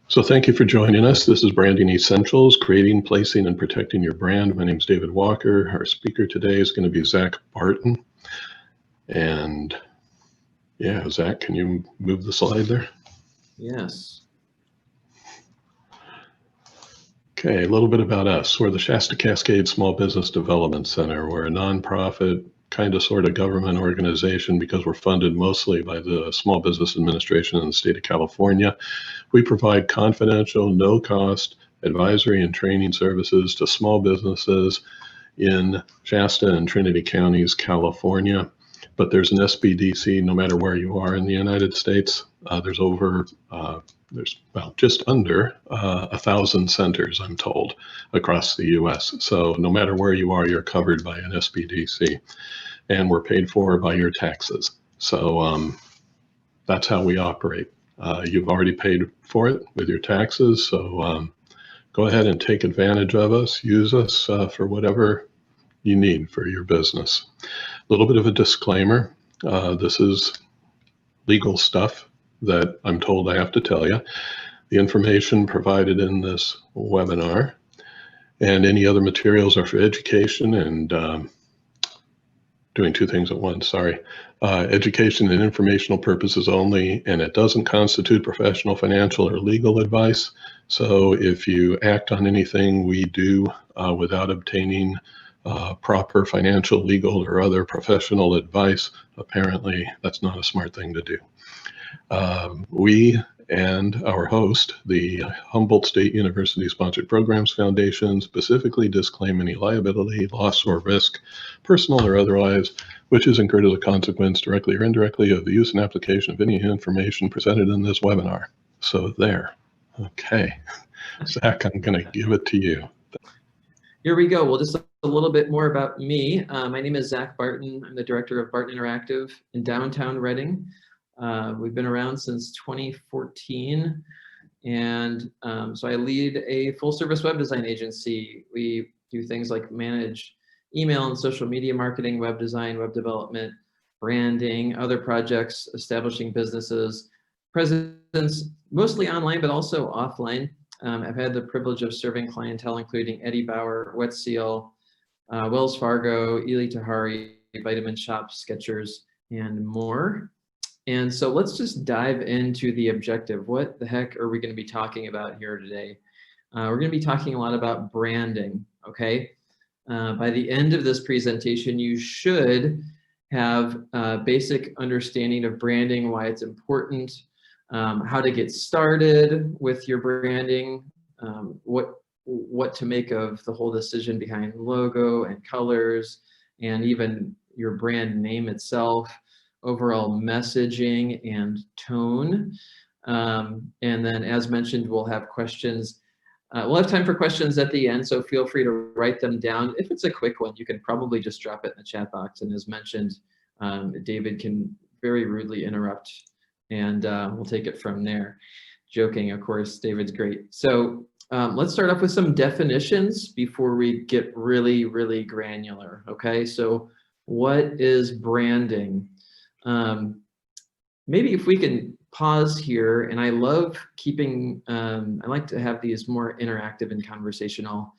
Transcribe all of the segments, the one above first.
So thank you for joining us. This is Branding Essentials, creating, placing, and protecting your brand. My name is David Walker. Our speaker today is going to be Zach Barton. And yeah, Zach, can you move the slide there? Yes. Okay, a little bit about us. We're the Shasta-Cascade Small Business Development Center. We're a nonprofit, kind of sort of government organization because we're funded mostly by the Small Business Administration in the state of California. We provide confidential, no-cost advisory and training services to small businesses in Shasta and Trinity counties, California. But there's an SBDC no matter where you are in the United States. There's just under 1,000 centers, I'm told, across the U.S. So no matter where you are, you're covered by an SBDC, and we're paid for by your taxes. So that's how we operate. You've already paid for it with your taxes, so go ahead and take advantage of us. Use us for whatever you need for your business. A little bit of a disclaimer. This is legal stuff that I'm told I have to tell you. The information provided in this webinar and any other materials are for education and doing two things at once, sorry. Education and informational purposes only, and it doesn't constitute professional, financial, or legal advice. So if you act on anything we do without obtaining proper financial, legal, or other professional advice, apparently that's not a smart thing to do. We and our host, the Humboldt State University Sponsored Programs Foundation, specifically disclaim any liability, loss, or risk, personal or otherwise, which is incurred as a consequence, directly or indirectly, of the use and application of any information presented in this webinar. So there. Okay. Zach, I'm going to give it to you. Here we go. Well, just a little bit more about me. My name is Zach Barton. I'm the director of Barton Interactive in downtown Reading. We've been around since 2014, and so I lead a full-service web design agency. We do things like manage email and social media marketing, web design, web development, branding, other projects, establishing businesses, presence mostly online, but also offline. I've had the privilege of serving clientele including Eddie Bauer, Wet Seal, Wells Fargo, Ely Tahari, Vitamin Shoppe, Skechers, and more. And so let's just dive into the objective. What the heck are we going to be talking about here today? We're going to be talking a lot about branding, okay? By the end of this presentation, you should have a basic understanding of branding, why it's important, how to get started with your branding, what to make of the whole decision behind logo and colors, and even your brand name itself, overall messaging and tone. And then, as mentioned, we'll have questions. We'll have time for questions at the end, so feel free to write them down. If it's a quick one, you can probably just drop it in the chat box. And as mentioned, David can very rudely interrupt, and we'll take it from there. Joking, of course, David's great. So let's start off with some definitions before we get really, really granular, okay? So what is branding? Maybe if we can pause here, and I love keeping, I like to have these more interactive and conversational,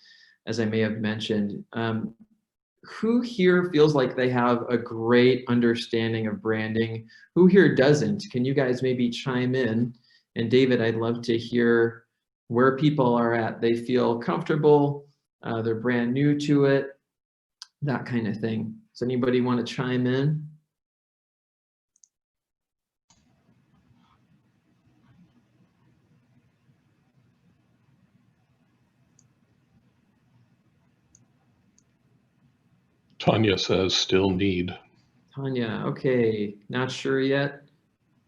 as I may have mentioned. Who here feels like they have a great understanding of branding? Who here doesn't? Can you guys maybe chime in? And David, I'd love to hear where people are at. They feel comfortable, they're brand new to it, that kind of thing. Does anybody want to chime in? Tanya says still need. Tanya, okay, not sure yet.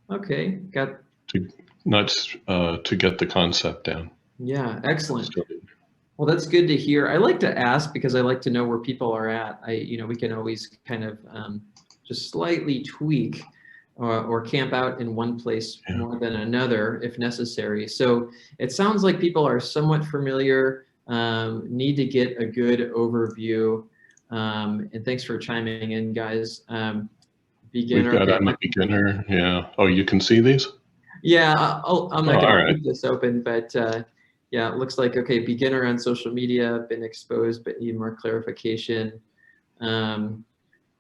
Okay, got to get the concept down. Yeah, excellent. Well, that's good to hear. I like to ask because I like to know where people are at. We can always kind of just slightly tweak or camp out in one place more than another if necessary. So it sounds like people are somewhat familiar, need to get a good overview. And thanks for chiming in, guys. Beginner. We've got I'm a beginner. Yeah. Oh, you can see these? Yeah, I'm not Oh, going all to right. keep this open, but yeah, it looks like, okay, beginner on social media, been exposed, but need more clarification.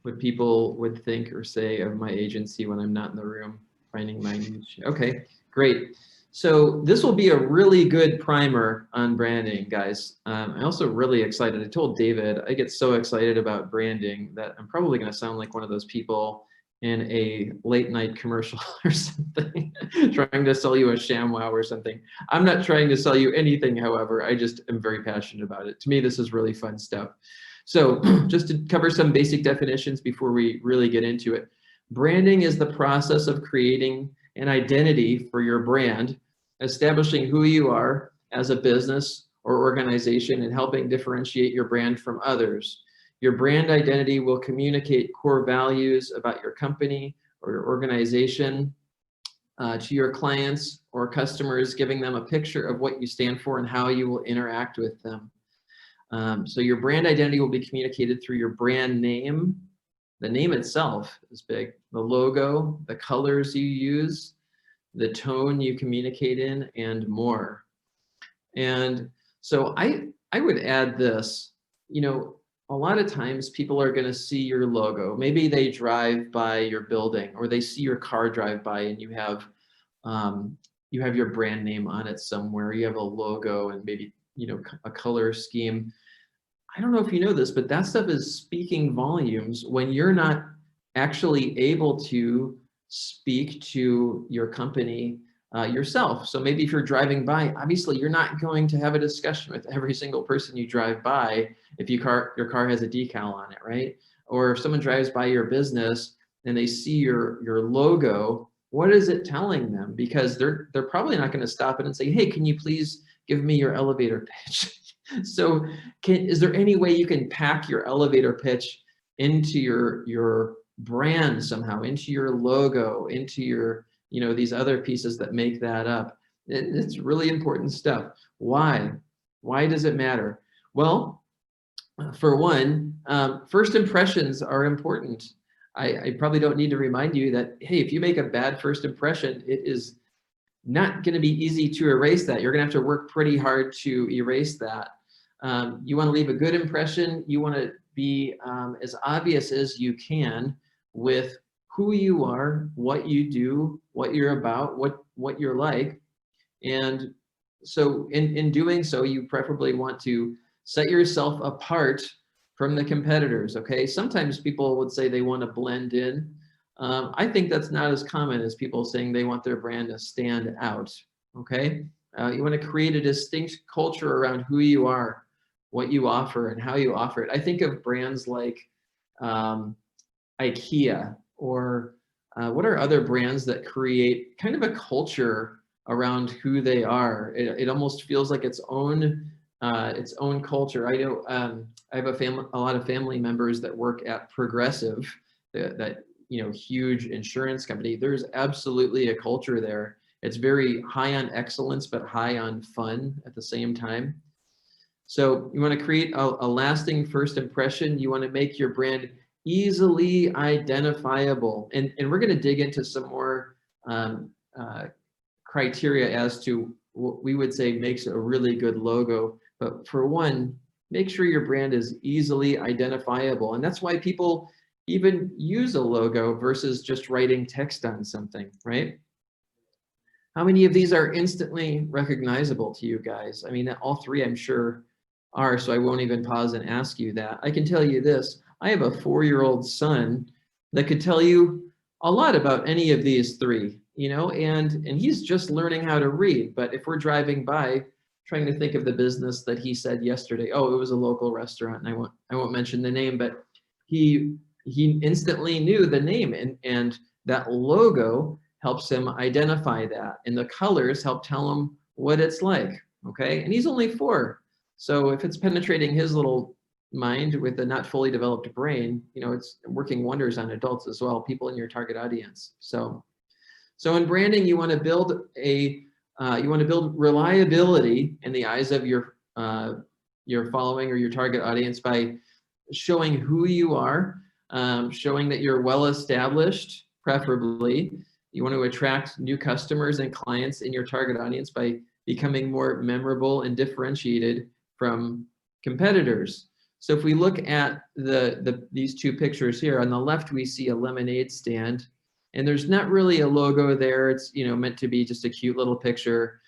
What people would think or say of my agency when I'm not in the room, finding my niche. Okay, great. So this will be a really good primer on branding, guys. I'm also really excited. I told David, I get so excited about branding that I'm probably going to sound like one of those people in a late night commercial or something, trying to sell you a ShamWow or something. I'm not trying to sell you anything, however, I just am very passionate about it. To me, this is really fun stuff. So just to cover some basic definitions before we really get into it. Branding is the process of creating an identity for your brand, establishing who you are as a business or organization, and helping differentiate your brand from others. Your brand identity will communicate core values about your company or your organization to your clients or customers, giving them a picture of what you stand for and how you will interact with them. So your brand identity will be communicated through your brand name. The name itself is big. The logo, the colors you use, the tone you communicate in, and more. And so I would add this, you know, a lot of times people are going to see your logo. Maybe they drive by your building or they see your car drive by and you have your brand name on it somewhere. You have a logo and maybe, you know, a color scheme. I don't know if you know this, but that stuff is speaking volumes when you're not actually able to speak to your company yourself. So maybe if you're driving by, obviously you're not going to have a discussion with every single person you drive by if your car has a decal on it, right? Or if someone drives by your business and they see your logo, what is it telling them? Because they're probably not going to stop it and say, hey, can you please give me your elevator pitch? So is there any way you can pack your elevator pitch into your brand somehow, into your logo, into your, you know, these other pieces that make that up? It's really important stuff. Why? Why does it matter? Well, for one, first impressions are important. I probably don't need to remind you that, hey, if you make a bad first impression, it is not going to be easy to erase that. You're going to have to work pretty hard to erase that. You want to leave a good impression. You want to be as obvious as you can with who you are, what you do, what you're about, what you're like. And so in doing so, you preferably want to set yourself apart from the competitors, okay? Sometimes people would say they want to blend in. I think that's not as common as people saying they want their brand to stand out, okay? You want to create a distinct culture around who you are, what you offer, and how you offer it. I think of brands like IKEA, or what are other brands that create kind of a culture around who they are? It almost feels like its own culture. I know I have a lot of family members that work at Progressive, that you know, huge insurance company. There's absolutely a culture there. It's very high on excellence, but high on fun at the same time. So you want to create a lasting first impression. You want to make your brand easily identifiable. And we're going to dig into some more criteria as to what we would say makes a really good logo. But for one, make sure your brand is easily identifiable. And that's why people even use a logo versus just writing text on something, right? How many of these are instantly recognizable to you guys? I mean, all three I'm sure are, so I won't even pause and ask you that. I can tell you this, I have a 4-year-old son that could tell you a lot about any of these three, you know, and he's just learning how to read. But if we're driving by, trying to think of the business that he said yesterday, oh, it was a local restaurant, and I won't mention the name, but he instantly knew the name, and that logo helps him identify that, and the colors help tell him what it's like, okay? And he's only 4. So if it's penetrating his little mind with a not fully developed brain, you know, it's working wonders on adults as well, people in your target audience. So in branding, you want to build reliability in the eyes of your following or your target audience by showing who you are, showing that you're well established, preferably. You want to attract new customers and clients in your target audience by becoming more memorable and differentiated from competitors. So if we look at these two pictures here, on the left we see a lemonade stand, and there's not really a logo there. It's meant to be just a cute little picture.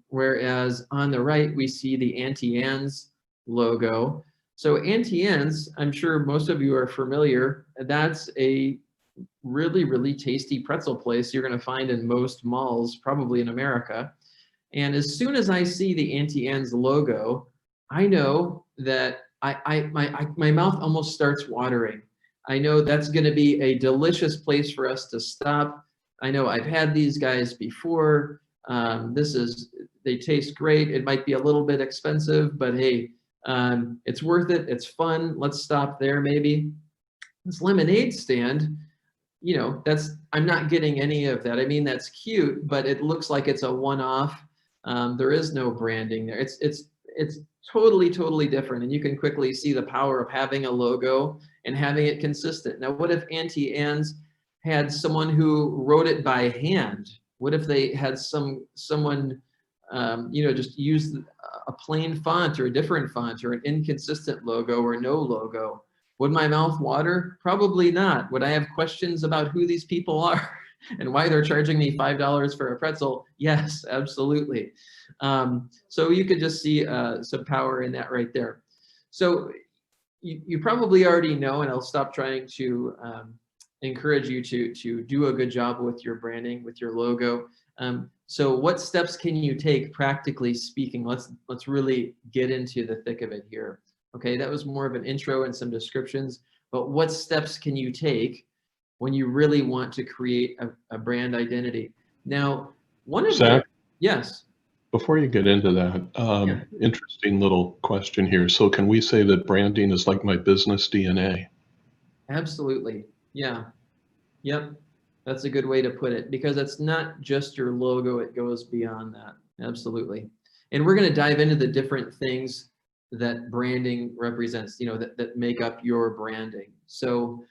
Whereas on the right we see the Auntie Anne's logo. So Auntie Anne's, I'm sure most of you are familiar. That's a really, really tasty pretzel place you're going to find in most malls, probably in America. And as soon as I see the Auntie Anne's logo, I know that my mouth almost starts watering. I know that's going to be a delicious place for us to stop. I know I've had these guys before. They taste great. It might be a little bit expensive, but hey, it's worth it. It's fun. Let's stop there maybe. This lemonade stand, I'm not getting any of that. I mean, that's cute, but it looks like it's a one-off. There is no branding there. It's totally different, and you can quickly see the power of having a logo and having it consistent. Now, what if Auntie Anne's had someone who wrote it by hand? What if they had someone just use a plain font or a different font or an inconsistent logo or no logo? Would my mouth water? Probably not. Would I have questions about who these people are and why they're charging me $5 for a pretzel? Yes, absolutely. So you could just see some power in that right there. So you probably already know, and I'll stop trying to encourage you to do a good job with your branding, with your logo. So what steps can you take, practically speaking? Let's really get into the thick of it here. Okay, that was more of an intro and some descriptions, but what steps can you take when you really want to create a brand identity? Now, Zach, yes. before you get into that, interesting little question here. So can we say that branding is like my business DNA? Absolutely. Yeah. Yep. That's a good way to put it, because it's not just your logo. It goes beyond that. Absolutely. And we're going to dive into the different things that branding represents, that make up your branding. So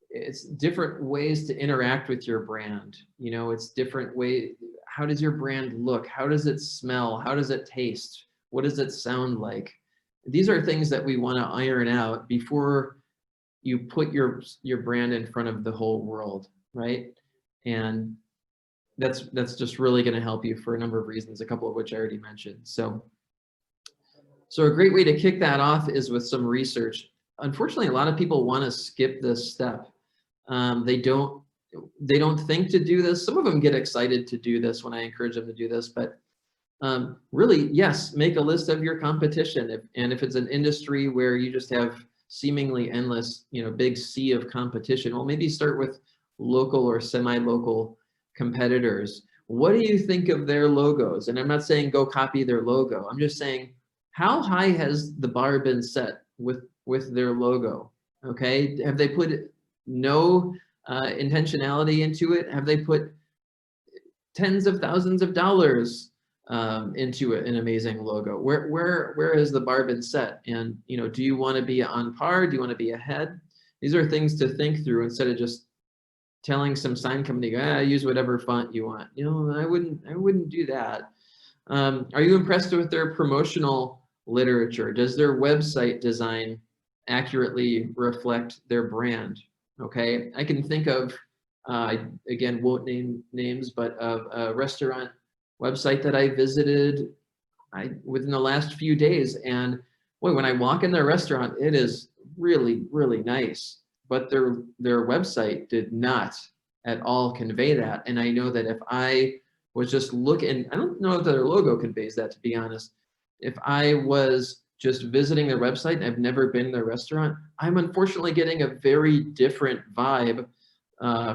it's different ways to interact with your brand. It's different way. How does your brand look? How does it smell? How does it taste? What does it sound like? These are things that we want to iron out before you put your brand in front of the whole world, right? And that's just really going to help you for a number of reasons, a couple of which I already mentioned. So a great way to kick that off is with some research. Unfortunately, a lot of people want to skip this step. They don't think to do this. Some of them get excited to do this when I encourage them to do this, but really, yes, make a list of your competition. If it's an industry where you just have seemingly endless, big sea of competition, well, maybe start with local or semi-local competitors. What do you think of their logos? And I'm not saying go copy their logo. I'm just saying, how high has the bar been set with their logo? Okay, have they put no intentionality into it? Have they put tens of thousands of dollars into an amazing logo? Where has the bar been set? And do you want to be on par? Do you want to be ahead? These are things to think through instead of just telling some sign company, use whatever font you want. I wouldn't do that. Are you impressed with their promotional literature? Does their website design accurately reflect their brand? Okay, I can think of, again, won't name names, but of a restaurant website that I visited within the last few days. And boy, when I walk in their restaurant, it is really, really nice. But their website did not at all convey that. And I know that if I was just looking, I don't know if their logo conveys that, to be honest. If I was just visiting their website and I've never been to their restaurant, I'm unfortunately getting a very different vibe,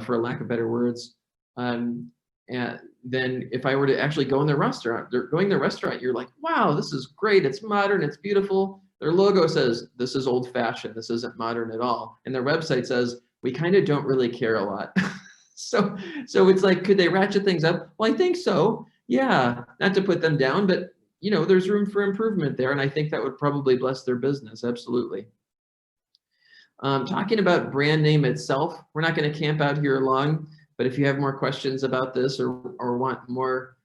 for lack of better words, than if I were to actually go in their restaurant. They're going to their restaurant, you're like, wow, this is great, it's modern, it's beautiful. Their logo says, this is old-fashioned, this isn't modern at all. And their website says, we kind of don't really care a lot. So it's like, could they ratchet things up? Well, I think so. Yeah, not to put them down, but there's room for improvement there. And I think that would probably bless their business. Absolutely. Talking about brand name itself, we're not going to camp out here long, but if you have more questions about this or want more,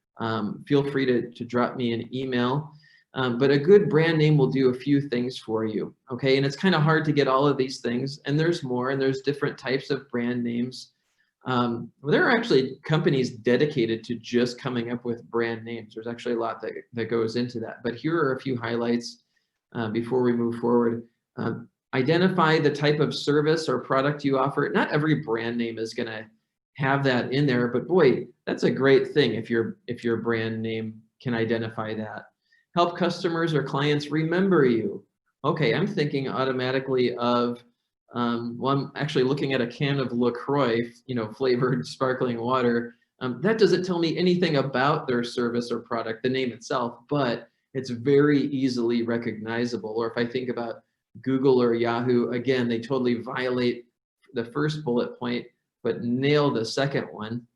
feel free to drop me an email. But a good brand name will do a few things for you, okay? And it's kind of hard to get all of these things, and there's more, and there's different types of brand names. There are actually companies dedicated to just coming up with brand names. There's actually a lot that goes into that. But here are a few highlights before we move forward. Identify the type of service or product you offer. Not every brand name is going to have that in there, but boy, that's a great thing if your brand name can identify that. Help customers or clients remember you. Okay, I'm thinking automatically of, well, I'm actually looking at a can of LaCroix, flavored sparkling water. That doesn't tell me anything about their service or product, the name itself, but it's very easily recognizable. Or if I think about Google or Yahoo, again, they totally violate the first bullet point, but nail the second one.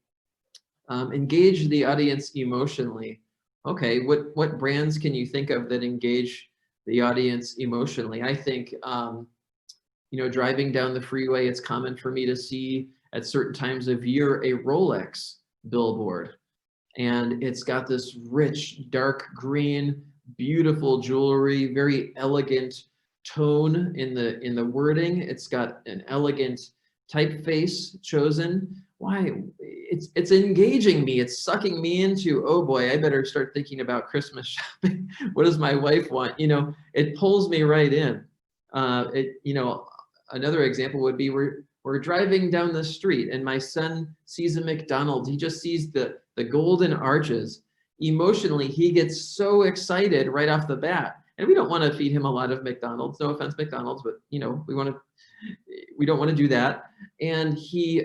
Engage the audience emotionally. Okay, what brands can you think of that engage the audience emotionally? I think, driving down the freeway, it's common for me to see at certain times of year a Rolex billboard. And it's got this rich, dark green, beautiful jewelry, very elegant tone in the wording. It's got an elegant typeface chosen. Why? It's engaging me. It's sucking me into, oh boy, I better start thinking about Christmas shopping. What does my wife want? It pulls me right in. Another example would be we're driving down the street and my son sees a McDonald's. He just sees the golden arches. Emotionally, he gets so excited right off the bat. And we don't want to feed him a lot of McDonald's. No offense, McDonald's, but we don't want to do that. And he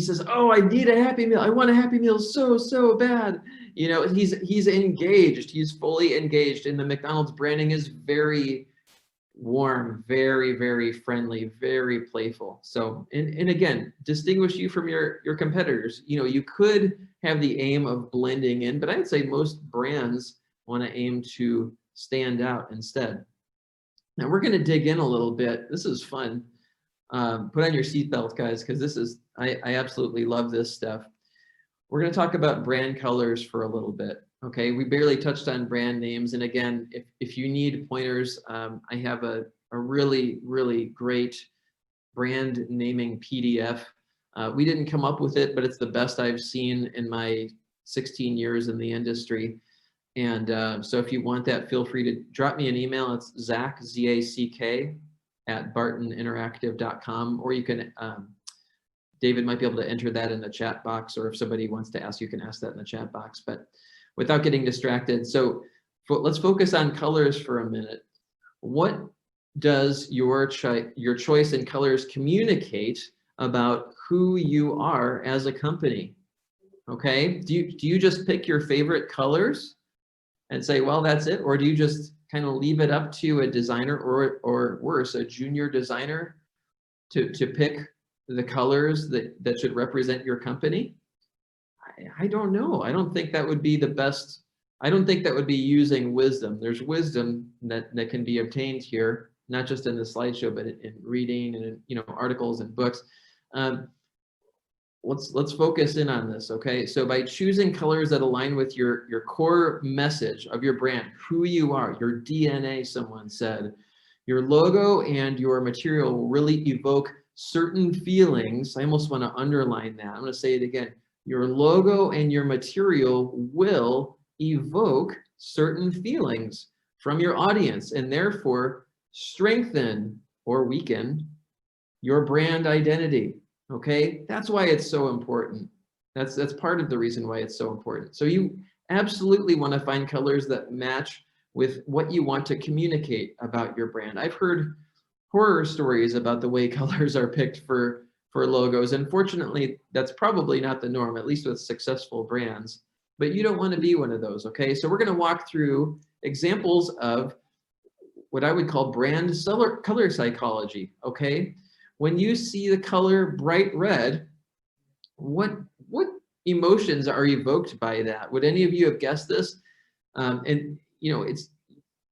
says, "Oh, I need a Happy Meal. I want a Happy Meal so bad." He's engaged. He's fully engaged. And the McDonald's branding is very warm, very, very friendly, very playful. So, and again, distinguish you from your competitors. You could have the aim of blending in, but I'd say most brands want to aim to stand out instead. Now we're going to dig in a little bit. This is fun. Put on your seatbelt, guys, because I absolutely love this stuff. We're going to talk about brand colors for a little bit. Okay, we barely touched on brand names. And again, if you need pointers, I have a really, really great brand naming PDF. We didn't come up with it, but it's the best I've seen in my 16 years in the industry. And so if you want that, feel free to drop me an email. It's Zack, Z-A-C-K, @bartoninteractive.com, or you can, David might be able to enter that in the chat box, or if somebody wants to ask, you can ask that in the chat box. But without getting distracted, so let's focus on colors for a minute. What does your choice in colors communicate about who you are as a company? Okay, do you just pick your favorite colors and say, well, that's it? Or do you just kind of leave it up to a designer or worse, a junior designer to pick the colors that should represent your company? I don't know. I don't think that would be the best. I don't think that would be using wisdom. There's wisdom that can be obtained here, not just in the slideshow, but in reading and in, articles and books. Let's focus in on this, okay? So by choosing colors that align with your core message of your brand, who you are, your DNA, someone said, your logo and your material will really evoke certain feelings. I almost want to underline that. I'm going to say it again. Your logo and your material will evoke certain feelings from your audience and therefore strengthen or weaken your brand identity. Okay, that's why it's so important. That's part of the reason why it's so important. So you absolutely want to find colors that match with what you want to communicate about your brand. I've heard horror stories about the way colors are picked for logos. And fortunately, that's probably not the norm, at least with successful brands. But you don't want to be one of those, okay? So we're going to walk through examples of what I would call brand color psychology, okay? When you see the color bright red, what emotions are evoked by that? Would any of you have guessed this? It's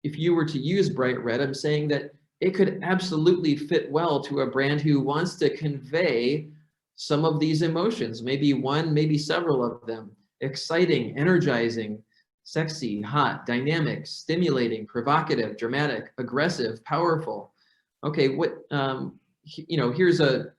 if you were to use bright red, I'm saying that it could absolutely fit well to a brand who wants to convey some of these emotions, maybe one, maybe several of them. Exciting, energizing, sexy, hot, dynamic, stimulating, provocative, dramatic, aggressive, powerful. Okay, here's an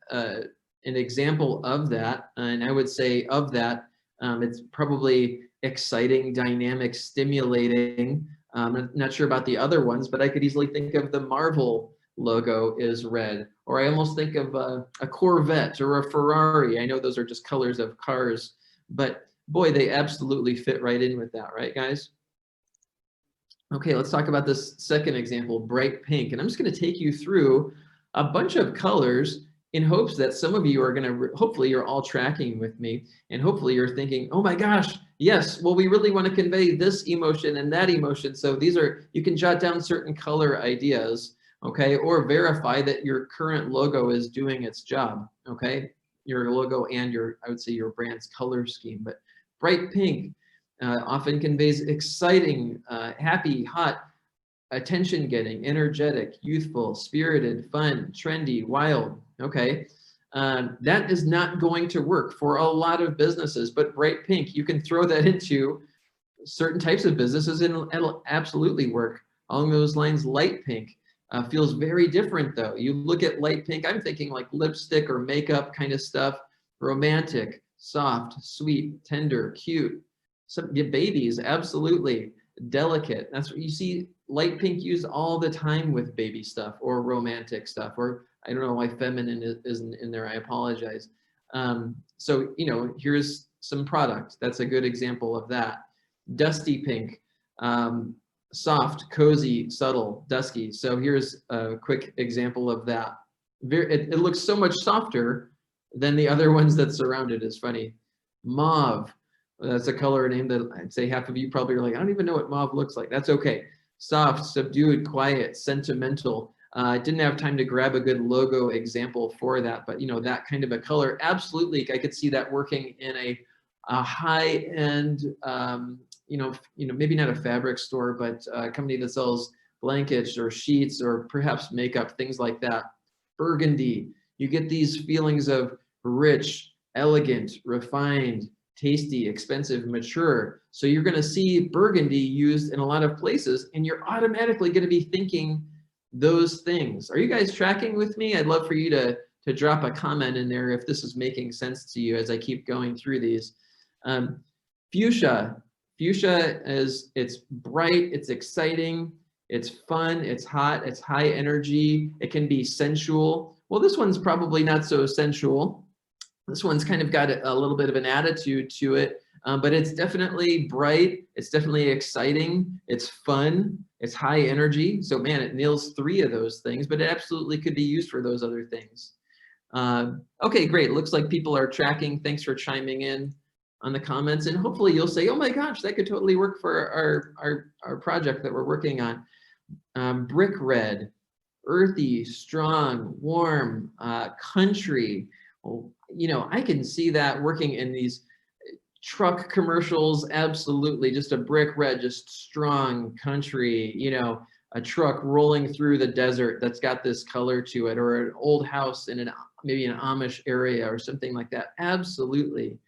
example of that, and I would say of that, it's probably exciting, dynamic, stimulating. I'm not sure about the other ones, but I could easily think of the Marvel logo is red, or I almost think of a Corvette or a Ferrari. I know those are just colors of cars, but boy, they absolutely fit right in with that, right, guys? Okay, let's talk about this second example, bright pink. And I'm just going to take you through a bunch of colors in hopes that some of you are going to, hopefully you're all tracking with me, and hopefully you're thinking, oh my gosh, yes, well, we really want to convey this emotion and that emotion. So these are, you can jot down certain color ideas, okay, or verify that your current logo is doing its job, okay? Your logo and your, I would say your brand's color scheme, but bright pink often conveys exciting, happy, hot, attention-getting, energetic, youthful, spirited, fun, trendy, wild. Okay, that is not going to work for a lot of businesses, but bright pink, you can throw that into certain types of businesses and it'll absolutely work. Along those lines, light pink feels very different though. You look at light pink, I'm thinking like lipstick or makeup kind of stuff, romantic, soft, sweet, tender, cute. Some babies, absolutely delicate. That's what you see light pink used all the time with baby stuff or romantic stuff, or I don't know why feminine isn't in there. I apologize. So, here's some product. That's a good example of that. Dusty pink, soft, cozy, subtle, dusky. So here's a quick example of that. It looks so much softer than the other ones that surround it. Is funny. Mauve. That's a color name that I'd say half of you probably are like, I don't even know what mauve looks like. That's okay. Soft, subdued, quiet, sentimental. I didn't have time to grab a good logo example for that, but that kind of a color, absolutely, I could see that working in a high-end, maybe not a fabric store, but a company that sells blankets or sheets or perhaps makeup, things like that. Burgundy, you get these feelings of rich, elegant, refined, tasty, expensive, mature. So you're going to see burgundy used in a lot of places, and you're automatically going to be thinking those things. Are you guys tracking with me? I'd love for you to drop a comment in there if this is making sense to you as I keep going through these. Fuchsia. Fuchsia it's bright, it's exciting, it's fun, it's hot, it's high energy, it can be sensual. Well, this one's probably not so sensual. This one's kind of got a little bit of an attitude to it, but it's definitely bright, it's definitely exciting, it's fun, it's high energy. So man, it nails 3 of those things, but it absolutely could be used for those other things. Okay, great. Looks like people are tracking. Thanks for chiming in on the comments, and hopefully you'll say, oh my gosh, that could totally work for our project that we're working on. Brick red, earthy, strong, warm, country. Well, I can see that working in these truck commercials, absolutely. Just a brick red, just strong, country, a truck rolling through the desert that's got this color to it, or an old house in maybe an Amish area or something like that. Absolutely.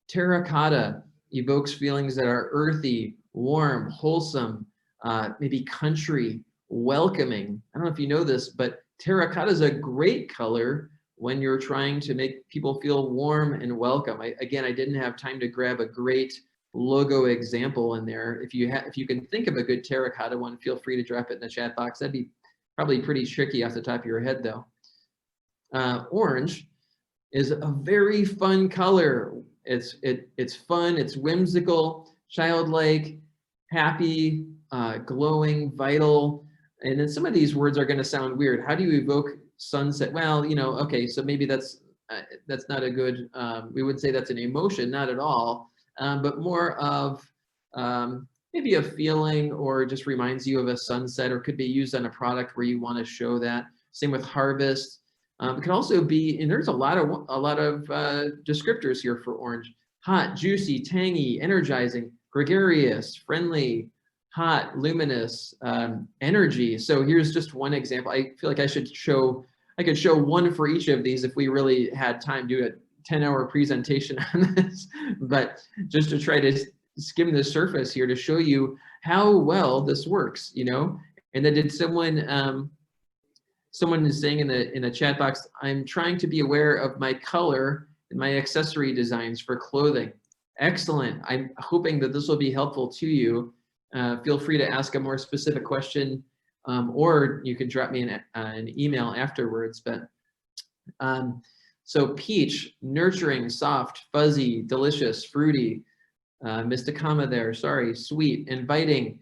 Terracotta evokes feelings that are earthy, warm, wholesome, maybe country, welcoming. I don't know if you know this, but terracotta is a great color when you're trying to make people feel warm and welcome. Again, I didn't have time to grab a great logo example in there. If you can think of a good terracotta one, feel free to drop it in the chat box. That'd be probably pretty tricky off the top of your head though. Orange is a very fun color. It's fun, it's whimsical, childlike, happy, glowing, vital. And then some of these words are going to sound weird. How do you evoke sunset? Well, okay, so maybe that's not a good, we would say that's an emotion, not at all, but more of maybe a feeling, or just reminds you of a sunset, or could be used on a product where you want to show that. Same with harvest. It can also be, and there's a lot of descriptors here for orange: hot, juicy, tangy, energizing, gregarious, friendly, hot, luminous, energy. So here's just one example. I feel like I could show one for each of these if we really had time to do a 10-hour presentation on this, but just to try to skim the surface here to show you how well this works, you know. And then did someone is saying in the chat box, I'm trying to be aware of my color and my accessory designs for clothing. Excellent. I'm hoping that this will be helpful to you. Feel free to ask a more specific question, or you can drop me an email afterwards. But so peach, nurturing, soft, fuzzy, delicious, fruity, missed a comma there, sorry, sweet, inviting.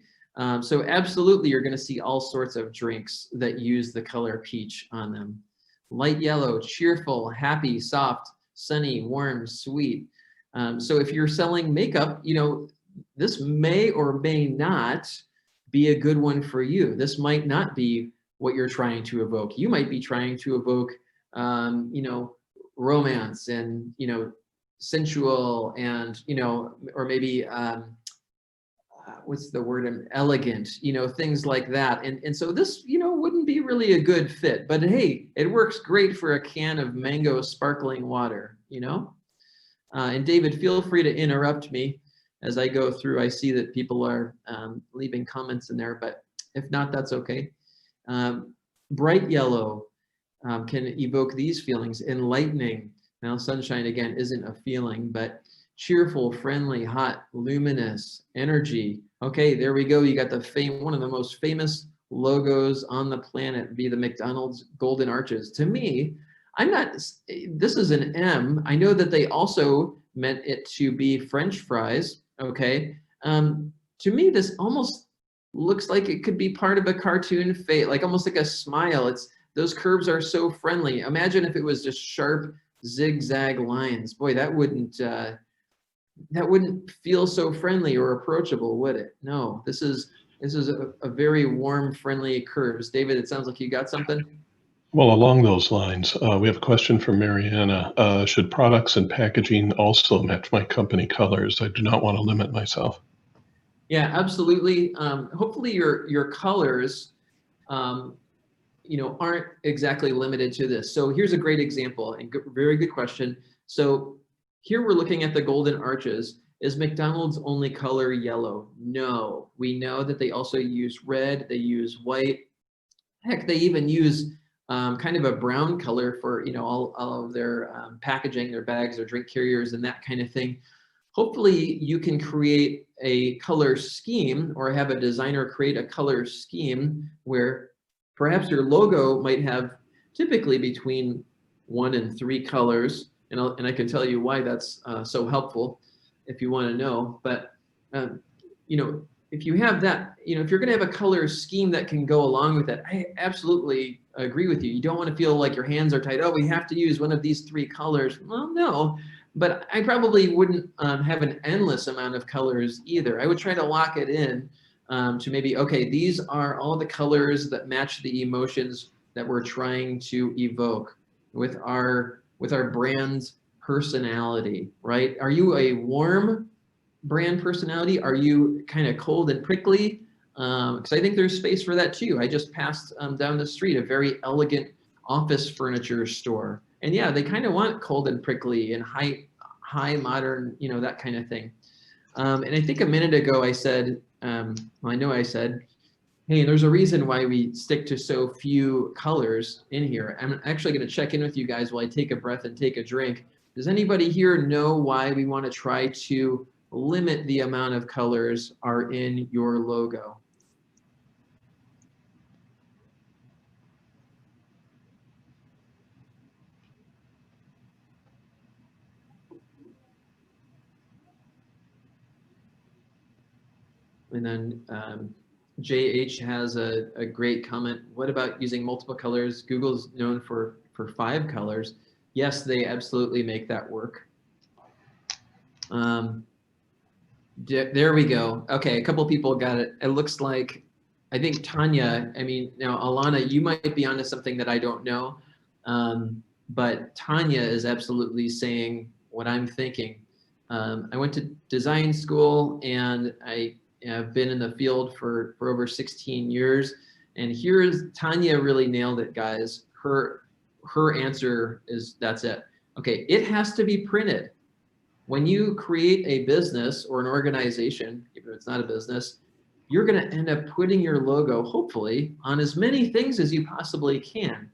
So absolutely, you're going to see all sorts of drinks that use the color peach on them. Light yellow, cheerful, happy, soft, sunny, warm, sweet. So if you're selling makeup, you know, this may or may not be a good one for you. This might not be what you're trying to evoke. You might be trying to evoke, you know, romance and, you know, sensual and, you know, or maybe, what's the word, elegant, you know, things like that. And so this, you know, wouldn't be really a good fit, but hey, it works great for a can of mango sparkling water, you know? And David, feel free to interrupt me as I go through. I see that people are leaving comments in there, but if not, that's okay. Bright yellow can evoke these feelings. Enlightening. Now, sunshine, again, isn't a feeling, but cheerful, friendly, hot, luminous, energy. Okay, there we go. You got one of the most famous logos on the planet, be the McDonald's Golden Arches. To me, this is an M. I know that they also meant it to be French fries, okay? To me, this almost looks like it could be part of a cartoon face, like almost like a smile. Those curves are so friendly. Imagine if it was just sharp zigzag lines. Boy, that wouldn't feel so friendly or approachable, would it? No, this is a very warm, friendly curves. David, it sounds like you got something. Well, along those lines, we have a question from Mariana. Should products and packaging also match my company colors? I do not want to limit myself. Yeah, absolutely. Hopefully your colors, you know, aren't exactly limited to this. So here's a great example and very good question. So here we're looking at the Golden Arches. Is McDonald's only color yellow? No, we know that they also use red, they use white. Heck, they even use kind of a brown color for, you know, all of their packaging, their bags, their drink carriers, and that kind of thing. Hopefully you can create a color scheme or have a designer create a color scheme where perhaps your logo might have typically between 1 and 3 colors, and I can tell you why that's so helpful if you want to know. But you know, if you have that, you know, if you're going to have a color scheme that can go along with it, I absolutely agree with you. You don't want to feel like your hands are tied. Oh, we have to use one of these 3 colors. Well, no, but I probably wouldn't have an endless amount of colors either. I would try to lock it in to maybe, okay, these are all the colors that match the emotions that we're trying to evoke with our brand's personality, right? Are you a warm brand personality? Are you kind of cold and prickly? Because I think there's space for that too. I just passed down the street a very elegant office furniture store, and yeah, they kind of want cold and prickly and high modern, you know, that kind of thing. And I think a minute ago I said, well, I know I said, hey, there's a reason why we stick to so few colors in here. I'm actually going to check in with you guys while I take a breath and take a drink. Does anybody here know why we want to try to limit the amount of colors are in your logo? And then JH has a great comment. What about using multiple colors? Google's known for 5 colors. Yes, they absolutely make that work. There we go. Okay, a couple people got it. It looks like, I think Tanya, I mean, now Alana, you might be onto something that I don't know, but Tanya is absolutely saying what I'm thinking. I went to design school and I I've been in the field for over 16 years. And here's Tanya really nailed it, guys. Her answer is that's it. Okay, it has to be printed. When you create a business or an organization, even if it's not a business, you're going to end up putting your logo, hopefully, on as many things as you possibly can.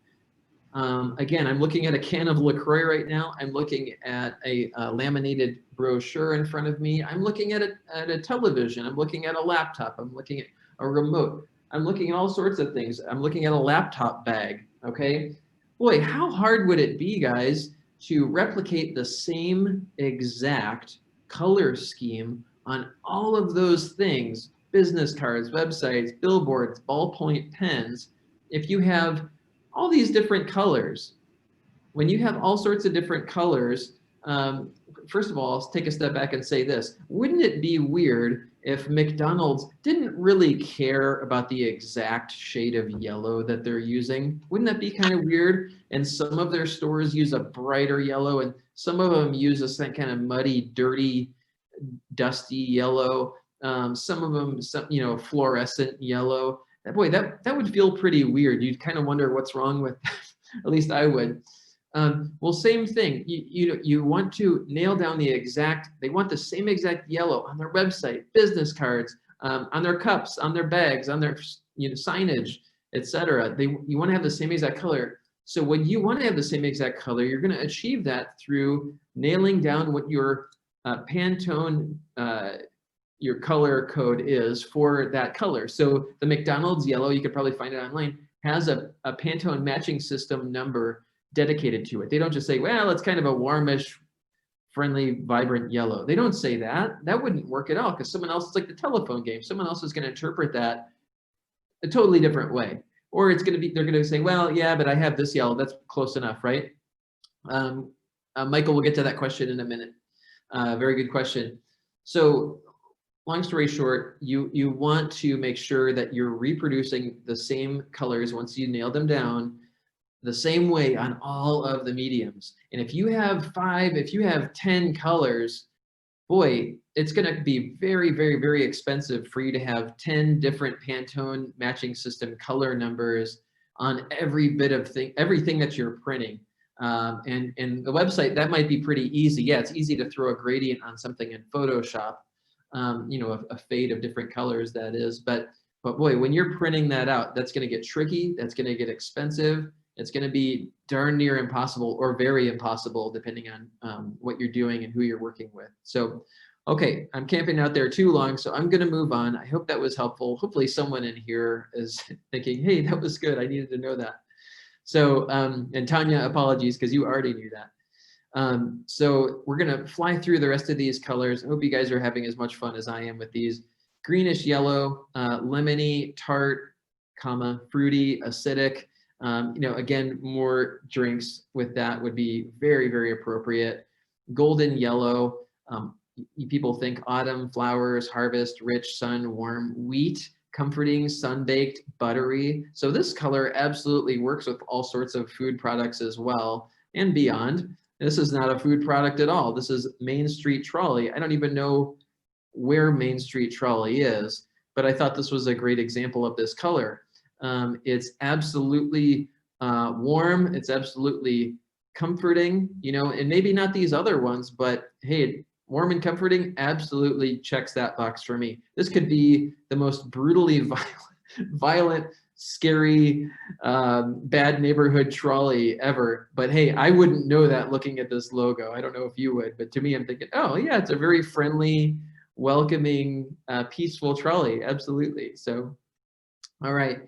Again, I'm looking at a can of LaCroix right now. I'm looking at a laminated brochure in front of me. I'm looking at a television. I'm looking at a laptop. I'm looking at a remote. I'm looking at all sorts of things. I'm looking at a laptop bag, okay? Boy, how hard would it be, guys, to replicate the same exact color scheme on all of those things, business cards, websites, billboards, ballpoint pens, if you have all these different colors. When you have all sorts of different colors, first of all, I'll take a step back and say this. Wouldn't it be weird if McDonald's didn't really care about the exact shade of yellow that they're using? Wouldn't that be kind of weird? And some of their stores use a brighter yellow, and some of them use a kind of muddy, dirty, dusty yellow. Some of them, fluorescent yellow. Boy, that would feel pretty weird. You'd kind of wonder what's wrong with that. At least I would. Well, same thing. You want to nail down they want the same exact yellow on their website, business cards, on their cups, on their bags, on their signage, etc. You want to have the same exact color. So when you want to have the same exact color, you're going to achieve that through nailing down what your Pantone your color code is for that color. So the McDonald's yellow, you could probably find it online, has a Pantone matching system number dedicated to it. They don't just say, well, it's kind of a warmish, friendly, vibrant yellow. They don't say that. That wouldn't work at all, because someone else, it's like the telephone game. Someone else is going to interpret that a totally different way. Or it's going to be, they're going to say, well, yeah, but I have this yellow. That's close enough, right? Michael, we'll get to that question in a minute. Very good question. So long story short, you want to make sure that you're reproducing the same colors once you nail them down the same way on all of the mediums. And if you have 10 colors, boy, it's going to be very, very, very expensive for you to have 10 different Pantone matching system color numbers on every bit of everything that you're printing. And the website, that might be pretty easy. Yeah, it's easy to throw a gradient on something in Photoshop, a fade of different colors, that is. But boy, when you're printing that out, that's going to get tricky. That's going to get expensive. It's going to be darn near impossible, or very impossible, depending on what you're doing and who you're working with. So, okay, I'm camping out there too long, so I'm going to move on. I hope that was helpful. Hopefully someone in here is thinking, hey, that was good. I needed to know that. So, and Tanya, apologies, because you already knew that. So we're going to fly through the rest of these colors. I hope you guys are having as much fun as I am with these. Greenish yellow, lemony, tart, fruity, acidic. Again, more drinks with that would be very, very appropriate. Golden yellow. People think autumn, flowers, harvest, rich, sun, warm, wheat, comforting, sun-baked, buttery. So this color absolutely works with all sorts of food products as well and beyond. This is not a food product at all. This is Main Street Trolley. I don't even know where Main Street Trolley is, but I thought this was a great example of this color. It's absolutely warm. It's absolutely comforting, and maybe not these other ones, but hey, warm and comforting absolutely checks that box for me. This could be the most brutally violent, scary, bad neighborhood trolley ever. But hey, I wouldn't know that looking at this logo. I don't know if you would, but to me, I'm thinking, oh yeah, it's a very friendly, welcoming, peaceful trolley. Absolutely. So, all right.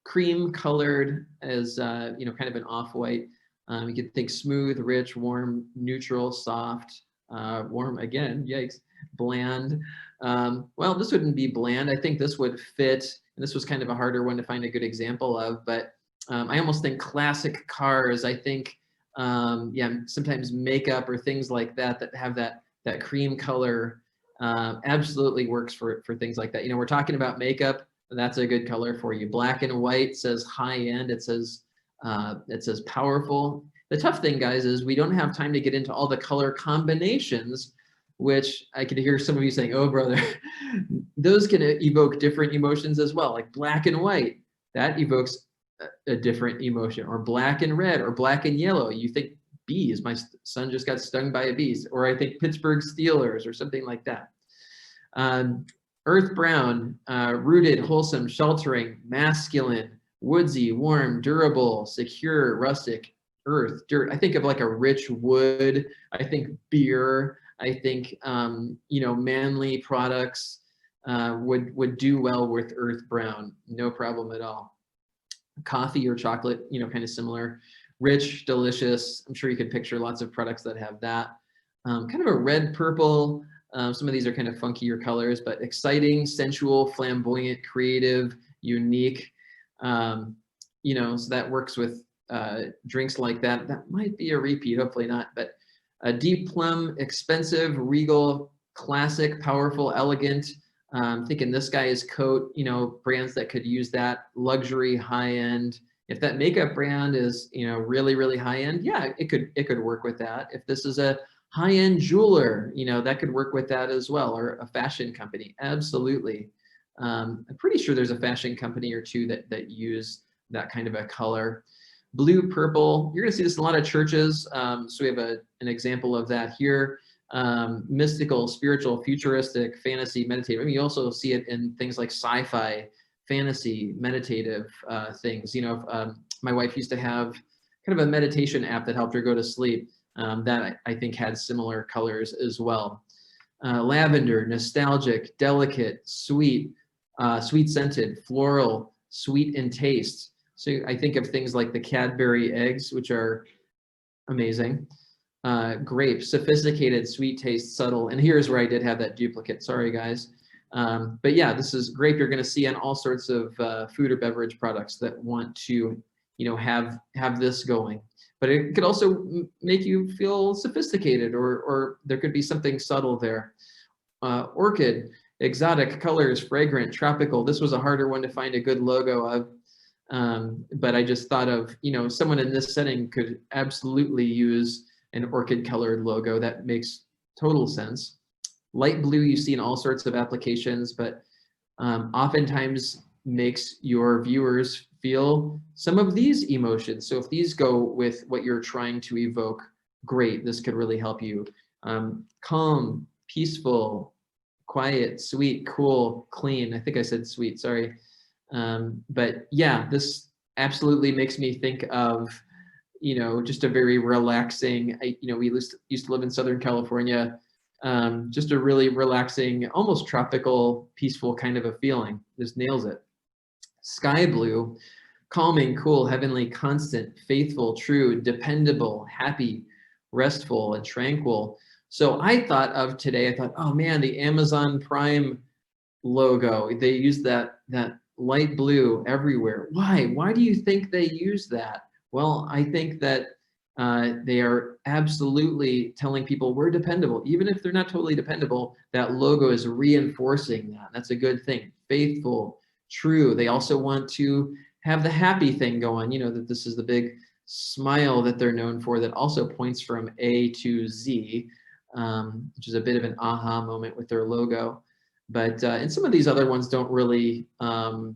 Cream colored as, kind of an off-white. You could think smooth, rich, warm, neutral, soft, warm again, yikes, bland. Well, this wouldn't be bland. I think this would fit, and this was kind of a harder one to find a good example of, but I almost think classic cars. I think, sometimes makeup or things like that have that cream color absolutely works for things like that. We're talking about makeup. That's a good color for you. Black and white says high end. It says powerful. The tough thing, guys, is we don't have time to get into all the color combinations, which I could hear some of you saying, oh, brother, those can evoke different emotions as well, like black and white. That evokes a different emotion, or black and red, or black and yellow. You think bees, my son just got stung by a bee, or I think Pittsburgh Steelers or something like that. Earth brown, rooted, wholesome, sheltering, masculine, woodsy, warm, durable, secure, rustic. Earth, dirt. I think of like a rich wood. I think beer. I think manly products would do well with earth brown. No problem at all. Coffee or chocolate, kind of similar. Rich, delicious. I'm sure you could picture lots of products that have that. Kind of a red purple. Some of these are kind of funkier colors, but exciting, sensual, flamboyant, creative, unique. So that works with drinks like that. That might be a repeat, hopefully not, but a deep plum, expensive, regal, classic, powerful, elegant. Thinking this guy's coat, brands that could use that. Luxury, high end. If that makeup brand is, really, really high end, yeah, it could work with that. If this is a high end jeweler, that could work with that as well, or a fashion company, absolutely. I'm pretty sure there's a fashion company or two that use that kind of a color. Blue, purple, you're gonna see this in a lot of churches. So we have an example of that here. Mystical, spiritual, futuristic, fantasy, meditative. I mean, you also see it in things like sci-fi, fantasy, meditative things. My wife used to have kind of a meditation app that helped her go to sleep. That I think had similar colors as well. Lavender, nostalgic, delicate, sweet, sweet scented, floral, sweet in taste. So I think of things like the Cadbury eggs, which are amazing. Grape, sophisticated, sweet taste, subtle. And here's where I did have that duplicate. Sorry, guys. But yeah, this is grape. You're going to see on all sorts of food or beverage products that want to, have this going. But it could also make you feel sophisticated, or there could be something subtle there. Orchid, exotic, colors, fragrant, tropical. This was a harder one to find a good logo of. But I just thought of, someone in this setting could absolutely use an orchid colored logo. That makes total sense. Light blue you see in all sorts of applications, but oftentimes makes your viewers feel some of these emotions. So if these go with what you're trying to evoke, great, this could really help you. Calm, peaceful, quiet, sweet, cool, clean. I think I said sweet, sorry. But yeah, this absolutely makes me think of, just a very relaxing, we used to live in Southern California, just a really relaxing, almost tropical, peaceful kind of a feeling. Just nails it. Sky blue, calming, cool, heavenly, constant, faithful, true, dependable, happy, restful, and tranquil. So I thought, oh man, the Amazon Prime logo, they use that light blue everywhere. Why do you think they use that? Well, I think that they are absolutely telling people we're dependable. Even if they're not totally dependable, that logo is reinforcing that. That's a good thing. Faithful, true. They also want to have the happy thing going, that this is the big smile that they're known for, that also points from A to Z, which is a bit of an aha moment with their logo. But and some of these other ones don't really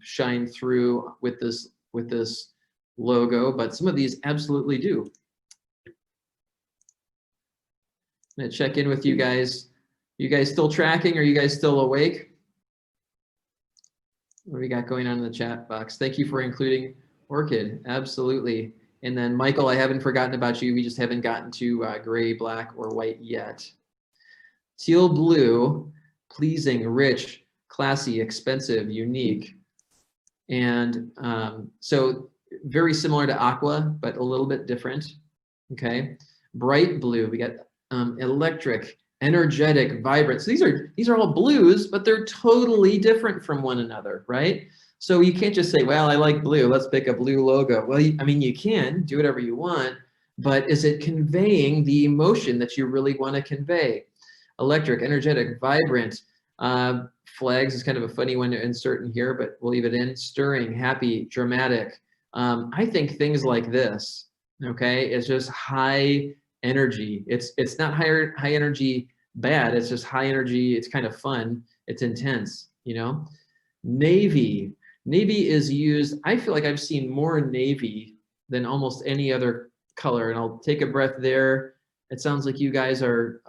shine through with this logo, but some of these absolutely do. I'm gonna check in with you guys. You guys still tracking? Are you guys still awake? What do we got going on in the chat box? Thank you for including Orchid. Absolutely. And then Michael, I haven't forgotten about you. We just haven't gotten to gray, black, or white yet. Teal blue, pleasing, rich, classy, expensive, unique. And so very similar to aqua, but a little bit different. Okay. Bright blue, we got electric, energetic, vibrant. So these are all blues, but they're totally different from one another, right? So you can't just say, well, I like blue, let's pick a blue logo. Well, I mean, you can do whatever you want, but is it conveying the emotion that you really want to convey? Electric, energetic, vibrant. Flags is kind of a funny one to insert in here, but we'll leave it in. Stirring, happy, dramatic. I think things like this, okay, is just high energy. It's not high energy bad. It's just high energy. It's kind of fun. It's intense. you know. Navy. Navy is used, I feel like I've seen more navy than almost any other color. And I'll take a breath there. It sounds like you guys are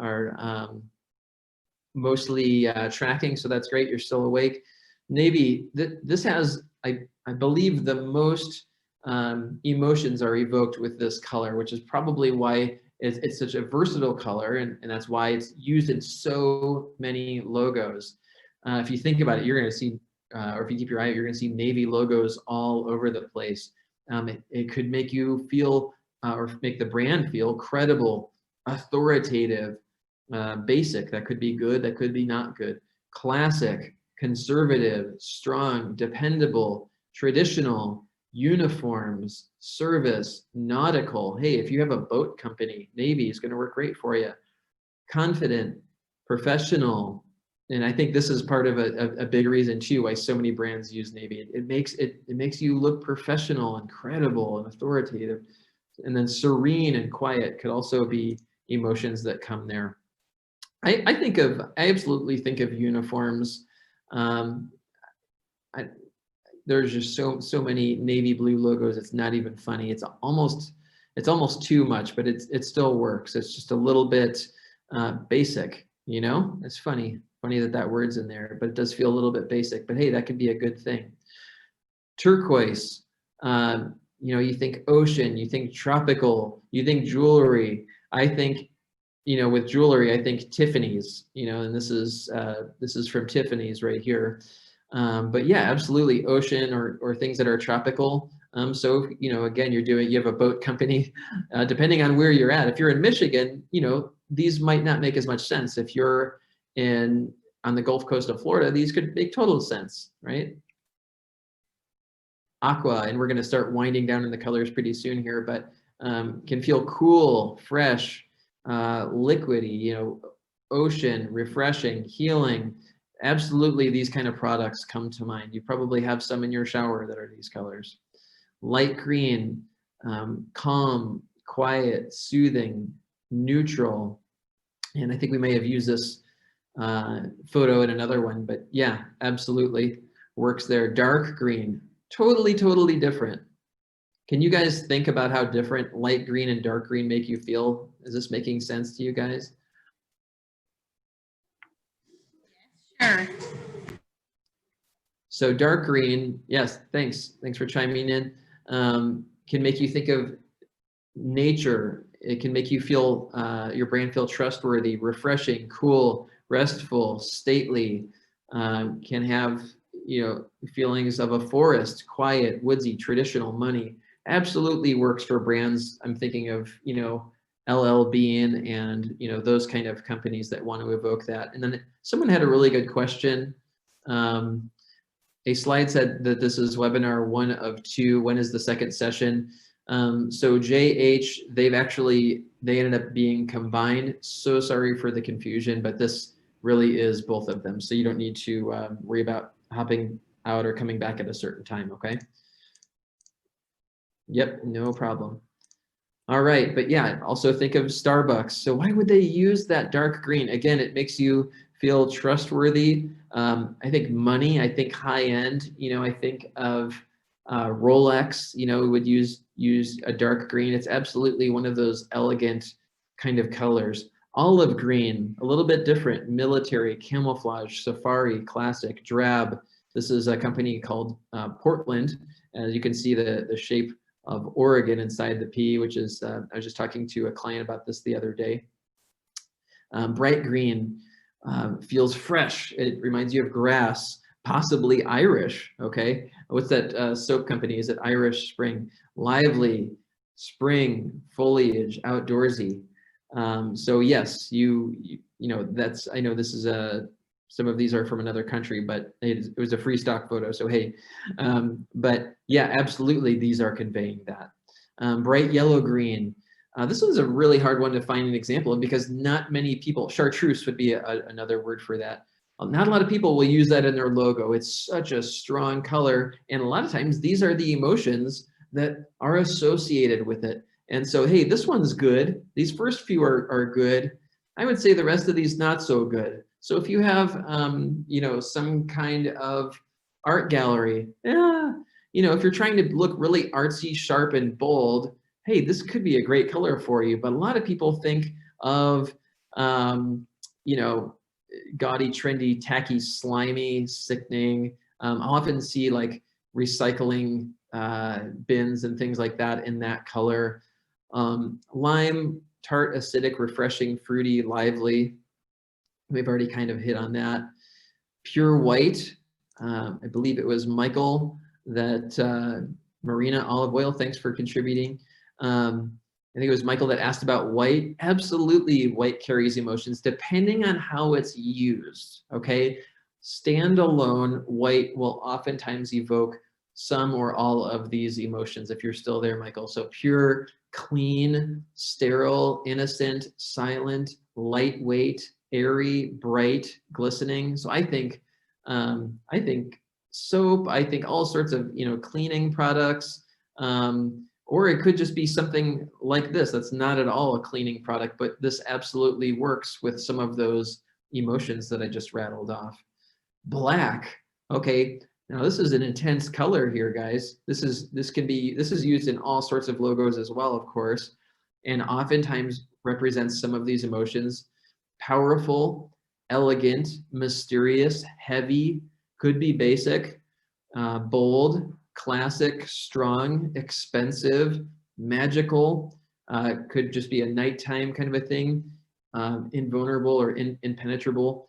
mostly tracking, so that's great. You're still awake. Navy, this has, I believe, the most emotions are evoked with this color, which is probably why it's such a versatile color, and that's why it's used in so many logos. If you think about it, you're going to see, or if you keep your eye out, you're going to see navy logos all over the place. It could make you feel, or make the brand feel credible, authoritative, basic. That could be good, that could be not good. Classic, conservative, strong, dependable, traditional, uniforms, service, nautical. Hey, if you have a boat company, Navy is going to work great for you. Confident, professional, and I think this is part of a big reason too why so many brands use Navy. It makes you look professional and credible and authoritative. And then serene and quiet could also be emotions that come there. I absolutely think of uniforms. There's just so many navy blue logos. It's not even funny. It's almost too much, but it still works. It's just a little bit basic, you know. It's funny that word's in there, but it does feel a little bit basic. But hey, that could be a good thing. Turquoise. You know, you think ocean, you think tropical, you think jewelry. I think, you know, with jewelry, I think Tiffany's, you know, and this is from Tiffany's right here. But yeah, absolutely, ocean or things that are tropical. So, you know, again, you have a boat company, depending on where you're at. If you're in Michigan, you know, these might not make as much sense. If you're on the Gulf Coast of Florida, these could make total sense, right? Aqua, and we're going to start winding down in the colors pretty soon here, but can feel cool, fresh, liquidy, you know, ocean, refreshing, healing. Absolutely, these kind of products come to mind. You probably have some in your shower that are these colors. Light green, calm, quiet, soothing, neutral. And I think we may have used this photo in another one, but yeah, absolutely works there. Dark green, totally different. Can you guys think about how different light green and dark green make you feel? Is this making sense to you guys? Sure. So dark green, yes, thanks for chiming in, can make you think of nature. It can make you feel, your brand feel trustworthy, refreshing, cool, restful, stately, can have, you know, feelings of a forest, quiet, woodsy, traditional, money. Absolutely works for brands. I'm thinking of, you know, LL Bean and, you know, those kind of companies that want to evoke that. And then someone had a really good question. A slide said that this is webinar 1 of 2. When is the second session? So JH, they ended up being combined. So sorry for the confusion, but this really is both of them. So you don't need to worry about hopping out or coming back at a certain time, okay? Yep, no problem. All right, but yeah, also think of Starbucks. So why would they use that dark green? Again, it makes you feel trustworthy. I think money, I think high end, you know, I think of Rolex, you know, would use a dark green. It's absolutely one of those elegant kind of colors. Olive green, a little bit different, military, camouflage, safari, classic, drab. This is a company called Portland. As you can see the shape of Oregon inside the P, which is, I was just talking to a client about this the other day. Bright green feels fresh. It reminds you of grass, possibly Irish, okay? What's that soap company? Is it Irish Spring? Lively, spring, foliage, outdoorsy. So yes, you know, that's, I know this is some of these are from another country, but it was a free stock photo. So, hey, but yeah, absolutely. These are conveying that. Bright yellow green. This one's a really hard one to find an example of because not many people, chartreuse would be another word for that. Not a lot of people will use that in their logo. It's such a strong color. And a lot of times these are the emotions that are associated with it. And so, hey, this one's good. These first few are good. I would say the rest of these not so good. So if you have, you know, some kind of art gallery, yeah, you know, if you're trying to look really artsy, sharp, and bold, hey, this could be a great color for you. But a lot of people think of, you know, gaudy, trendy, tacky, slimy, sickening. I'll often see like recycling bins and things like that in that color. Lime, tart, acidic, refreshing, fruity, lively. We've already kind of hit on that. Pure white, I believe it was Michael that Marina Olive Oil, thanks for contributing. I think it was Michael that asked about white. Absolutely, white carries emotions depending on how it's used, okay? Standalone, white will oftentimes evoke some or all of these emotions, if you're still there, Michael. So pure, clean, sterile, innocent, silent, lightweight, airy, bright, glistening. So I think soap, I think all sorts of, you know, cleaning products, or it could just be something like this that's not at all a cleaning product, but this absolutely works with some of those emotions that I just rattled off. Black, okay, now this is an intense color here, guys. This is used in all sorts of logos as well, of course, and oftentimes represents some of these emotions. Powerful, elegant, mysterious, heavy, could be basic, bold, classic, strong, expensive, magical, could just be a nighttime kind of a thing, invulnerable or impenetrable,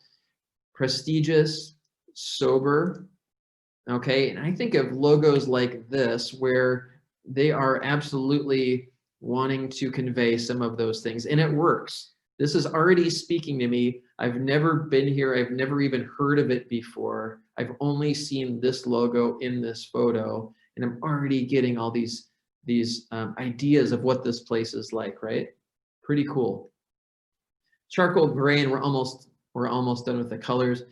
prestigious, sober, okay? And I think of logos like this where they are absolutely wanting to convey some of those things, and it works. This is already speaking to me. I've never been here. I've never even heard of it before. I've only seen this logo in this photo, and I'm already getting all these ideas of what this place is like, right? Pretty cool. Charcoal gray, and we're almost done with the colors.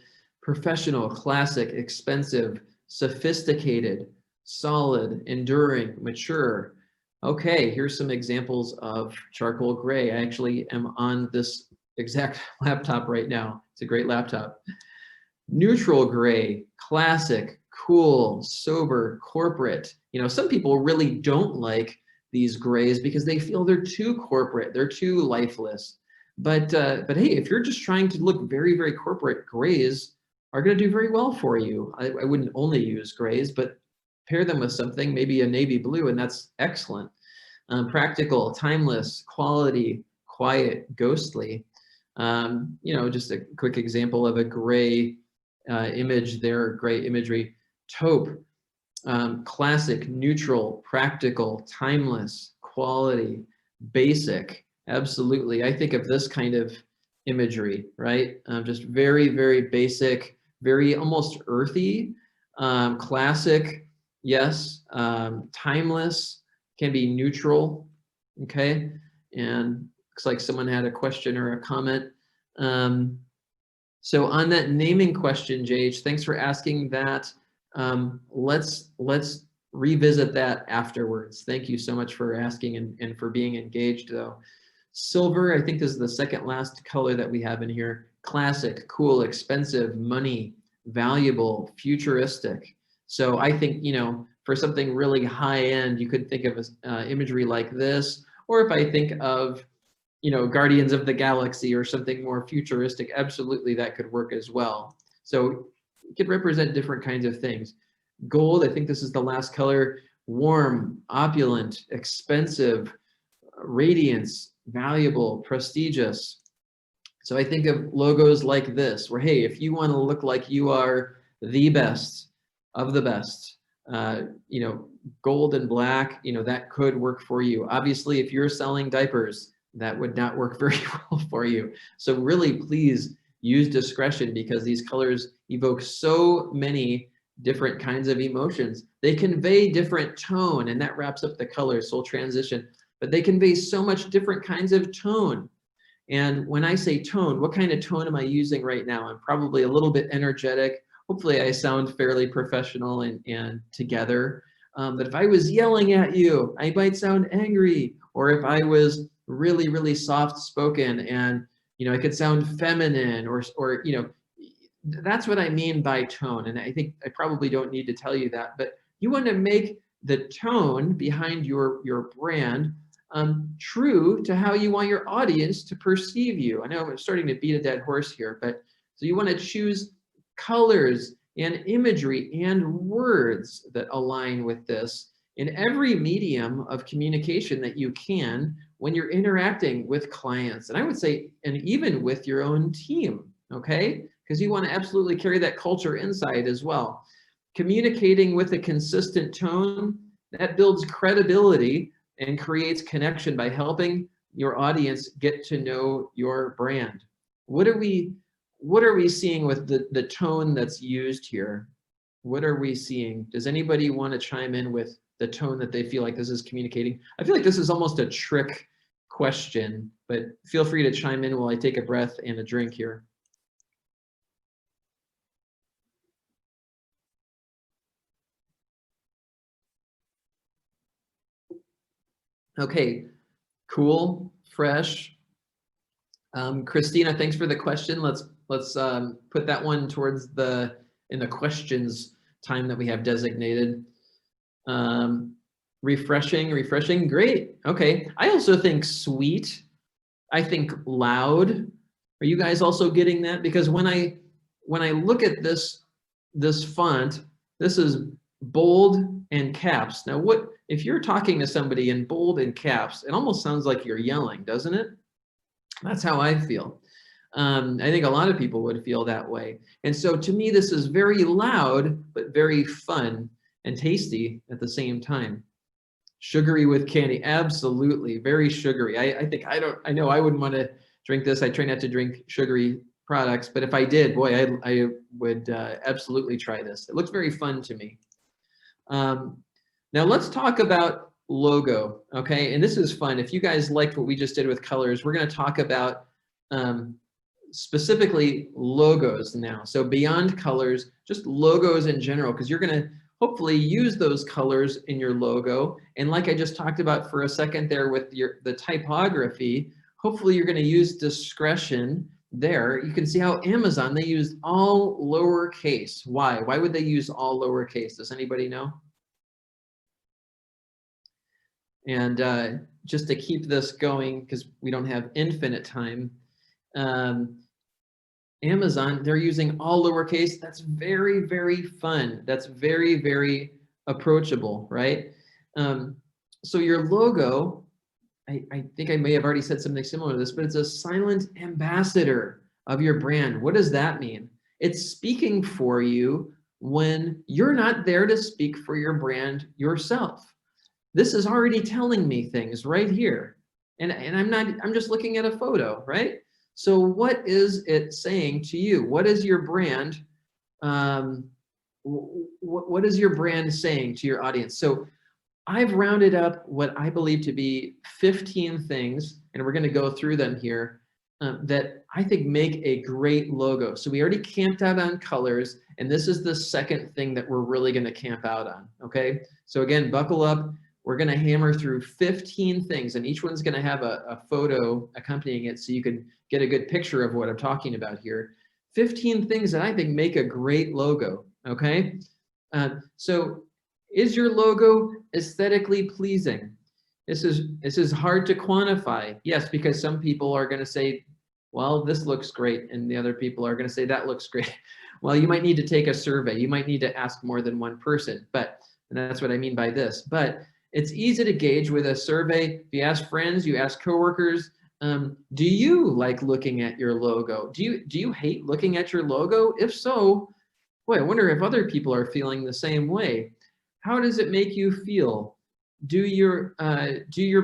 Professional, classic, expensive, sophisticated, solid, enduring, mature. Okay, here's some examples of charcoal gray. I actually am on this exact laptop right now. It's a great laptop. Neutral gray, classic, cool, sober, corporate. You know, some people really don't like these grays because they feel they're too corporate, they're too lifeless. But hey, if you're just trying to look very, very corporate, grays are going to do very well for you. I wouldn't only use grays, but pair them with something, maybe a navy blue, and that's excellent. Practical, timeless, quality, quiet, ghostly. You know, just a quick example of a gray image there, gray imagery. Taupe, classic, neutral, practical, timeless, quality, basic. Absolutely. I think of this kind of imagery, right? Just very, very basic, very almost earthy, classic, yes, timeless, can be neutral, okay? And looks like someone had a question or a comment. So on that naming question, JH, thanks for asking that. Let's revisit that afterwards. Thank you so much for asking and for being engaged though. Silver, I think this is the second last color that we have in here. Classic, cool, expensive, money, valuable, futuristic. So I think, you know, for something really high end, you could think of imagery like this, or if I think of, you know, Guardians of the Galaxy or something more futuristic, absolutely that could work as well. So it could represent different kinds of things. Gold, I think this is the last color, warm, opulent, expensive, radiance, valuable, prestigious. So I think of logos like this, where, hey, if you want to look like you are the best of the best, you know, gold and black, you know, that could work for you. Obviously, if you're selling diapers, that would not work very well for you. So really, please use discretion because these colors evoke so many different kinds of emotions. They convey different tone, and that wraps up the colors, so we'll transition. But they convey so much different kinds of tone. And when I say tone, what kind of tone am I using right now? I'm probably a little bit energetic. Hopefully I sound fairly professional and together. But if I was yelling at you, I might sound angry. Or if I was really, really soft spoken and You know, it could sound feminine or you know, that's what I mean by tone. And I think I probably don't need to tell you that, but you want to make the tone behind your brand true to how you want your audience to perceive you. I know I'm starting to beat a dead horse here, but so you want to choose colors and imagery and words that align with this in every medium of communication that you can when you're interacting with clients. And I would say, and even with your own team, okay? Because you want to absolutely carry that culture inside as well. Communicating with a consistent tone, that builds credibility and creates connection by helping your audience get to know your brand. What are we seeing with the tone that's used here? What are we seeing? Does anybody want to chime in with the tone that they feel like this is communicating? I feel like this is almost a trick question, but feel free to chime in while I take a breath and a drink here. Okay, cool, fresh. Christina, thanks for the question. Let's put that one towards in the questions time that we have designated. Refreshing, great. Okay, I also think sweet. I think loud. Are you guys also getting that? Because when I look at this font, this is bold and caps. Now, what if you're talking to somebody in bold and caps? It almost sounds like you're yelling, doesn't it? That's how I feel. I think a lot of people would feel that way. And so to me, this is very loud, but very fun and tasty at the same time. Sugary with candy, absolutely, very sugary. I know I wouldn't want to drink this. I try not to drink sugary products, but if I did, boy, I would absolutely try this. It looks very fun to me. Now let's talk about logo, okay? And this is fun. If you guys liked what we just did with colors, we're going to talk about specifically logos now. So beyond colors, just logos in general, because you're going to hopefully use those colors in your logo. And like I just talked about for a second there with the typography, hopefully you're going to use discretion there. You can see how Amazon, they used all lowercase. Why? Why would they use all lowercase? Does anybody know? And just to keep this going, because we don't have infinite time, Amazon, they're using all lowercase. That's very, very fun. That's very, very approachable, right? So your logo, I think I may have already said something similar to this, but it's a silent ambassador of your brand. What does that mean? It's speaking for you when you're not there to speak for your brand yourself. This is already telling me things right here. And I'm just looking at a photo, right? So what is it saying to you? What is your brand? What is your brand saying to your audience? So I've rounded up what I believe to be 15 things, and we're going to go through them here, that I think make a great logo. So we already camped out on colors, and this is the second thing that we're really going to camp out on, okay? So again, buckle up. We're going to hammer through 15 things, and each one's going to have a photo accompanying it so you can get a good picture of what I'm talking about here. 15 things that I think make a great logo, okay? So is your logo aesthetically pleasing? This is hard to quantify. Yes, because some people are going to say, well, this looks great, and the other people are going to say that looks great. Well, you might need to take a survey. You might need to ask more than one person, and that's what I mean by this. But it's easy to gauge with a survey. If you ask friends, you ask coworkers, do you like looking at your logo? Do you hate looking at your logo? If so, boy, I wonder if other people are feeling the same way. How does it make you feel? Do your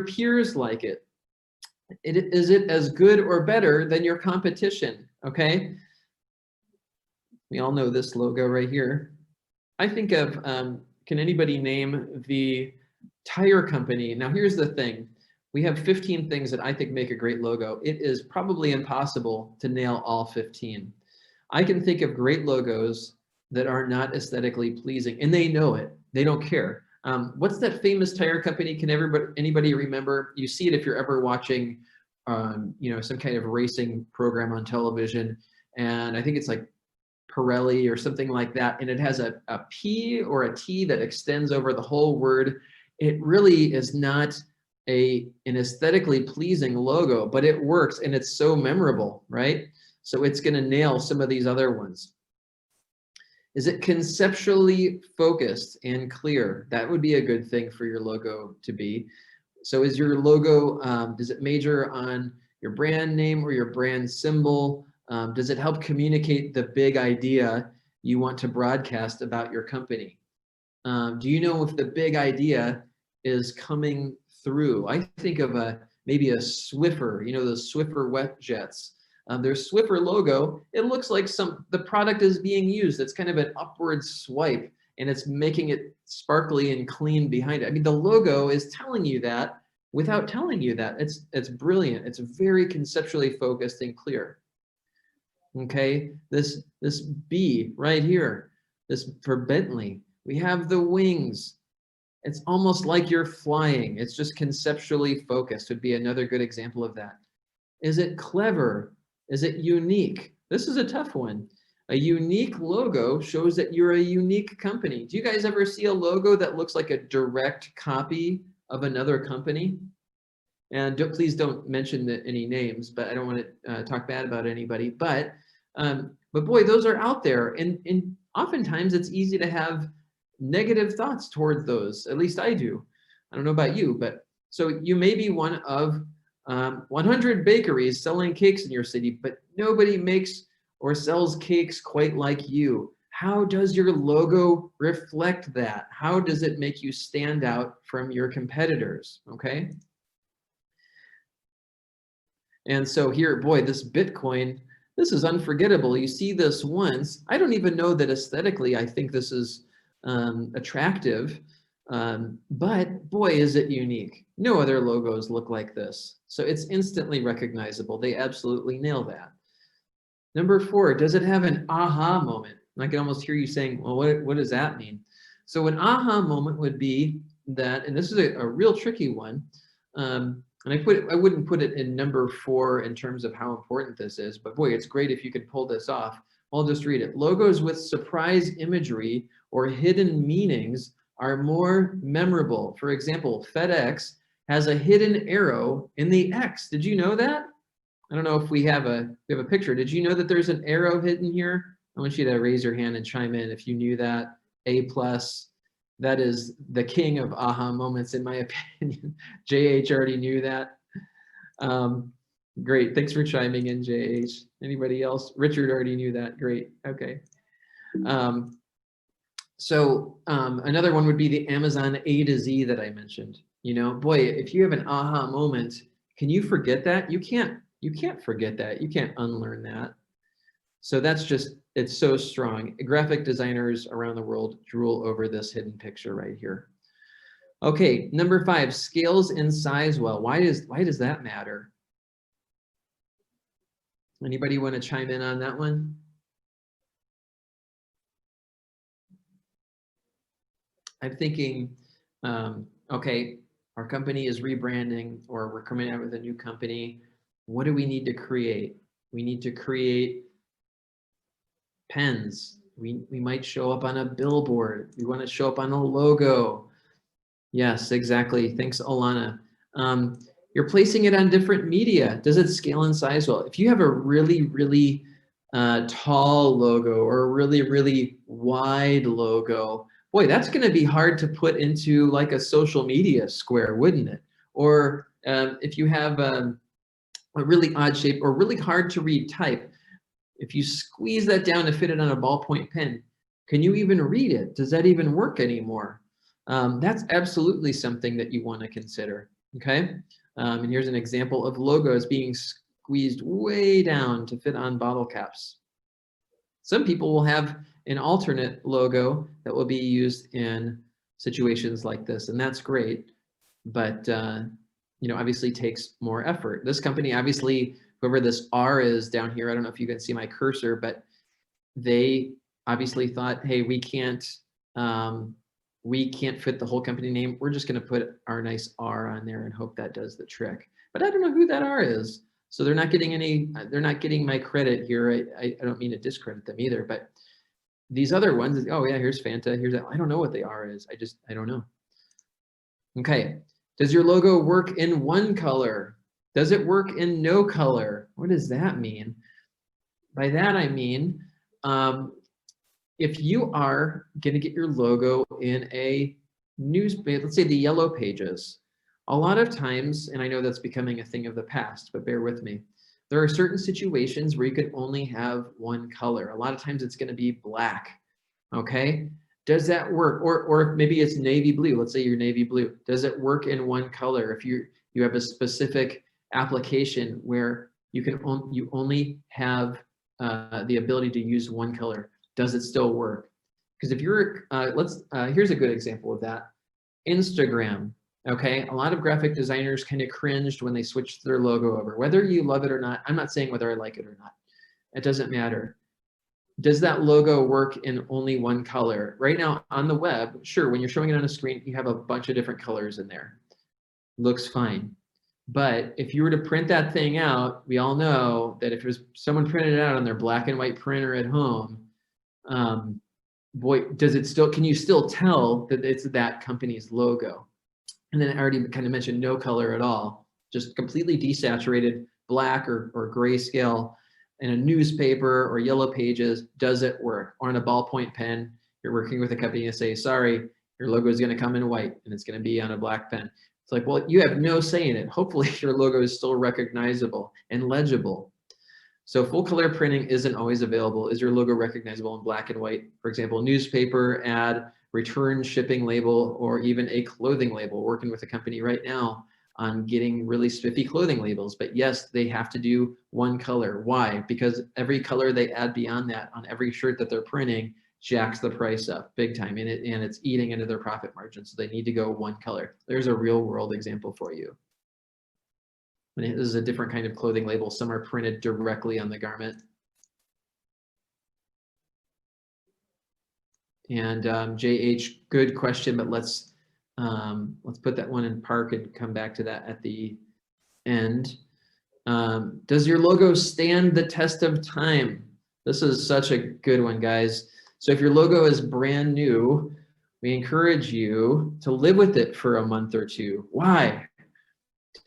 peers like it? Is it as good or better than your competition? Okay. We all know this logo right here. I think of, can anybody name the tire company? Now here's the thing. We have 15 things that I think make a great logo. It is probably impossible to nail all 15. I can think of great logos that are not aesthetically pleasing, and they know it. They don't care. What's that famous tire company? Can anybody remember? You see it if you're ever watching you know, some kind of racing program on television, and I think it's like Pirelli or something like that, and it has a P or a T that extends over the whole word. It really is not an aesthetically pleasing logo, but it works and it's so memorable, right? So it's going to nail some of these other ones. Is it conceptually focused and clear? That would be a good thing for your logo to be. So is your logo, does it major on your brand name or your brand symbol? Does it help communicate the big idea you want to broadcast about your company? Do you know if the big idea is coming through? I think of maybe a Swiffer, you know, those Swiffer wet jets. Their Swiffer logo, it looks like the product is being used. It's kind of an upward swipe and it's making it sparkly and clean behind it. I mean, the logo is telling you that without telling you that. It's brilliant. It's very conceptually focused and clear. Okay, this B right here, this for Bentley, we have the wings. It's almost like you're flying. It's just conceptually focused would be another good example of that. Is it clever? Is it unique? This is a tough one. A unique logo shows that you're a unique company. Do you guys ever see a logo that looks like a direct copy of another company? And please don't mention any names, but I don't want to talk bad about anybody. But boy, those are out there, and oftentimes it's easy to have negative thoughts towards those. At least I do. I don't know about you, but so you may be one of 100 bakeries selling cakes in your city, but nobody makes or sells cakes quite like you. How does your logo reflect that? How does it make you stand out from your competitors? Okay. And so here, boy, this Bitcoin, this is unforgettable. You see this once. I don't even know that aesthetically I think this is attractive, but boy, is it unique. No other logos look like this. So it's instantly recognizable. They absolutely nail that. Number 4, does it have an aha moment? I can almost hear you saying, well, what does that mean? So an aha moment would be that, and this is a real tricky one, and I wouldn't put it in number 4 in terms of how important this is, but boy, it's great if you could pull this off. I'll just read it. Logos with surprise imagery or hidden meanings are more memorable. For example, FedEx has a hidden arrow in the X. Did you know that? I don't know if we have a picture. Did you know that there's an arrow hidden here? I want you to raise your hand and chime in if you knew that. A+. That is the king of aha moments, in my opinion. JH already knew that. Great, thanks for chiming in, JH. Anybody else? Richard already knew that. Great, okay. Another one would be the Amazon A to Z that I mentioned. You know, boy, if you have an aha moment, can you forget that? You can't forget that. You can't unlearn that. So that's just, it's so strong. Graphic designers around the world drool over this hidden picture right here. Okay, number 5, scales in size well. Why does that matter? Anybody want to chime in on that one? I'm thinking, okay, our company is rebranding or we're coming out with a new company. What do we need to create? We need to create pens. We might show up on a billboard. We want to show up on a logo. Yes, exactly. Thanks, Alana. You're placing it on different media. Does it scale in size well? If you have a really, really tall logo or a really, really wide logo, boy, that's going to be hard to put into like a social media square, wouldn't it? Or if you have a really odd shape or really hard to read type, if you squeeze that down to fit it on a ballpoint pen, can you even read it? Does that even work anymore? That's absolutely something that you want to consider, okay? And here's an example of logos being squeezed way down to fit on bottle caps. Some people will have an alternate logo that will be used in situations like this, and that's great, but you know, obviously takes more effort. This company, obviously, whoever this R is down here, I don't know if you can see my cursor, but they obviously thought, hey, we can't fit the whole company name. We're just going to put our nice R on there and hope that does the trick. but I don't know who that R is. So they're not getting they're not getting my credit here. I don't mean to discredit them either, but these other ones, oh yeah, here's Fanta, here's that. I don't know what the R is. I don't know. Okay, does your logo work in one color? Does it work in no color? What does that mean? By that I mean, if you are gonna get your logo in a newspaper, let's say the Yellow Pages, a lot of times, and I know that's becoming a thing of the past, but bear with me, there are certain situations where you could only have one color. A lot of times it's gonna be black, okay? Does that work? Or maybe it's navy blue. Let's say you're navy blue. Does it work in one color? If you have a specific application where you only have the ability to use one color, does it still work? Because if you're, here's a good example of that. Instagram, okay? A lot of graphic designers kind of cringed when they switched their logo over. Whether you love it or not, I'm not saying whether I like it or not. It doesn't matter. Does that logo work in only one color? Right now on the web, sure, when you're showing it on a screen, you have a bunch of different colors in there. Looks fine. But if you were to print that thing out, we all know that if it was someone printed it out on their black and white printer at home, boy, does it still, can you still tell that it's that company's logo? And then I already kind of mentioned no color at all, just completely desaturated black or grayscale. In a newspaper or Yellow Pages, does it work? Or on a ballpoint pen, you're working with a company and say, sorry, your logo is going to come in white and it's going to be on a black pen. It's like, well, you have no say in it. Hopefully your logo is still recognizable and legible. So full color printing isn't always available. Is your logo recognizable in black and white? For example, newspaper, ad, return shipping label, or even a clothing label. Working with a company right now on getting really spiffy clothing labels, but yes, they have to do one color. Why? Because every color they add beyond that on every shirt that they're printing jacks the price up big time, and it's eating into their profit margin. So they need to go one color. There's a real world example for you. And this is a different kind of clothing label. Some are printed directly on the garment. And JH, good question, but let's put that one in park and come back to that at the end. Does your logo stand the test of time? This is such a good one, guys. So if your logo is brand new, we encourage you to live with it for a month or two. Why?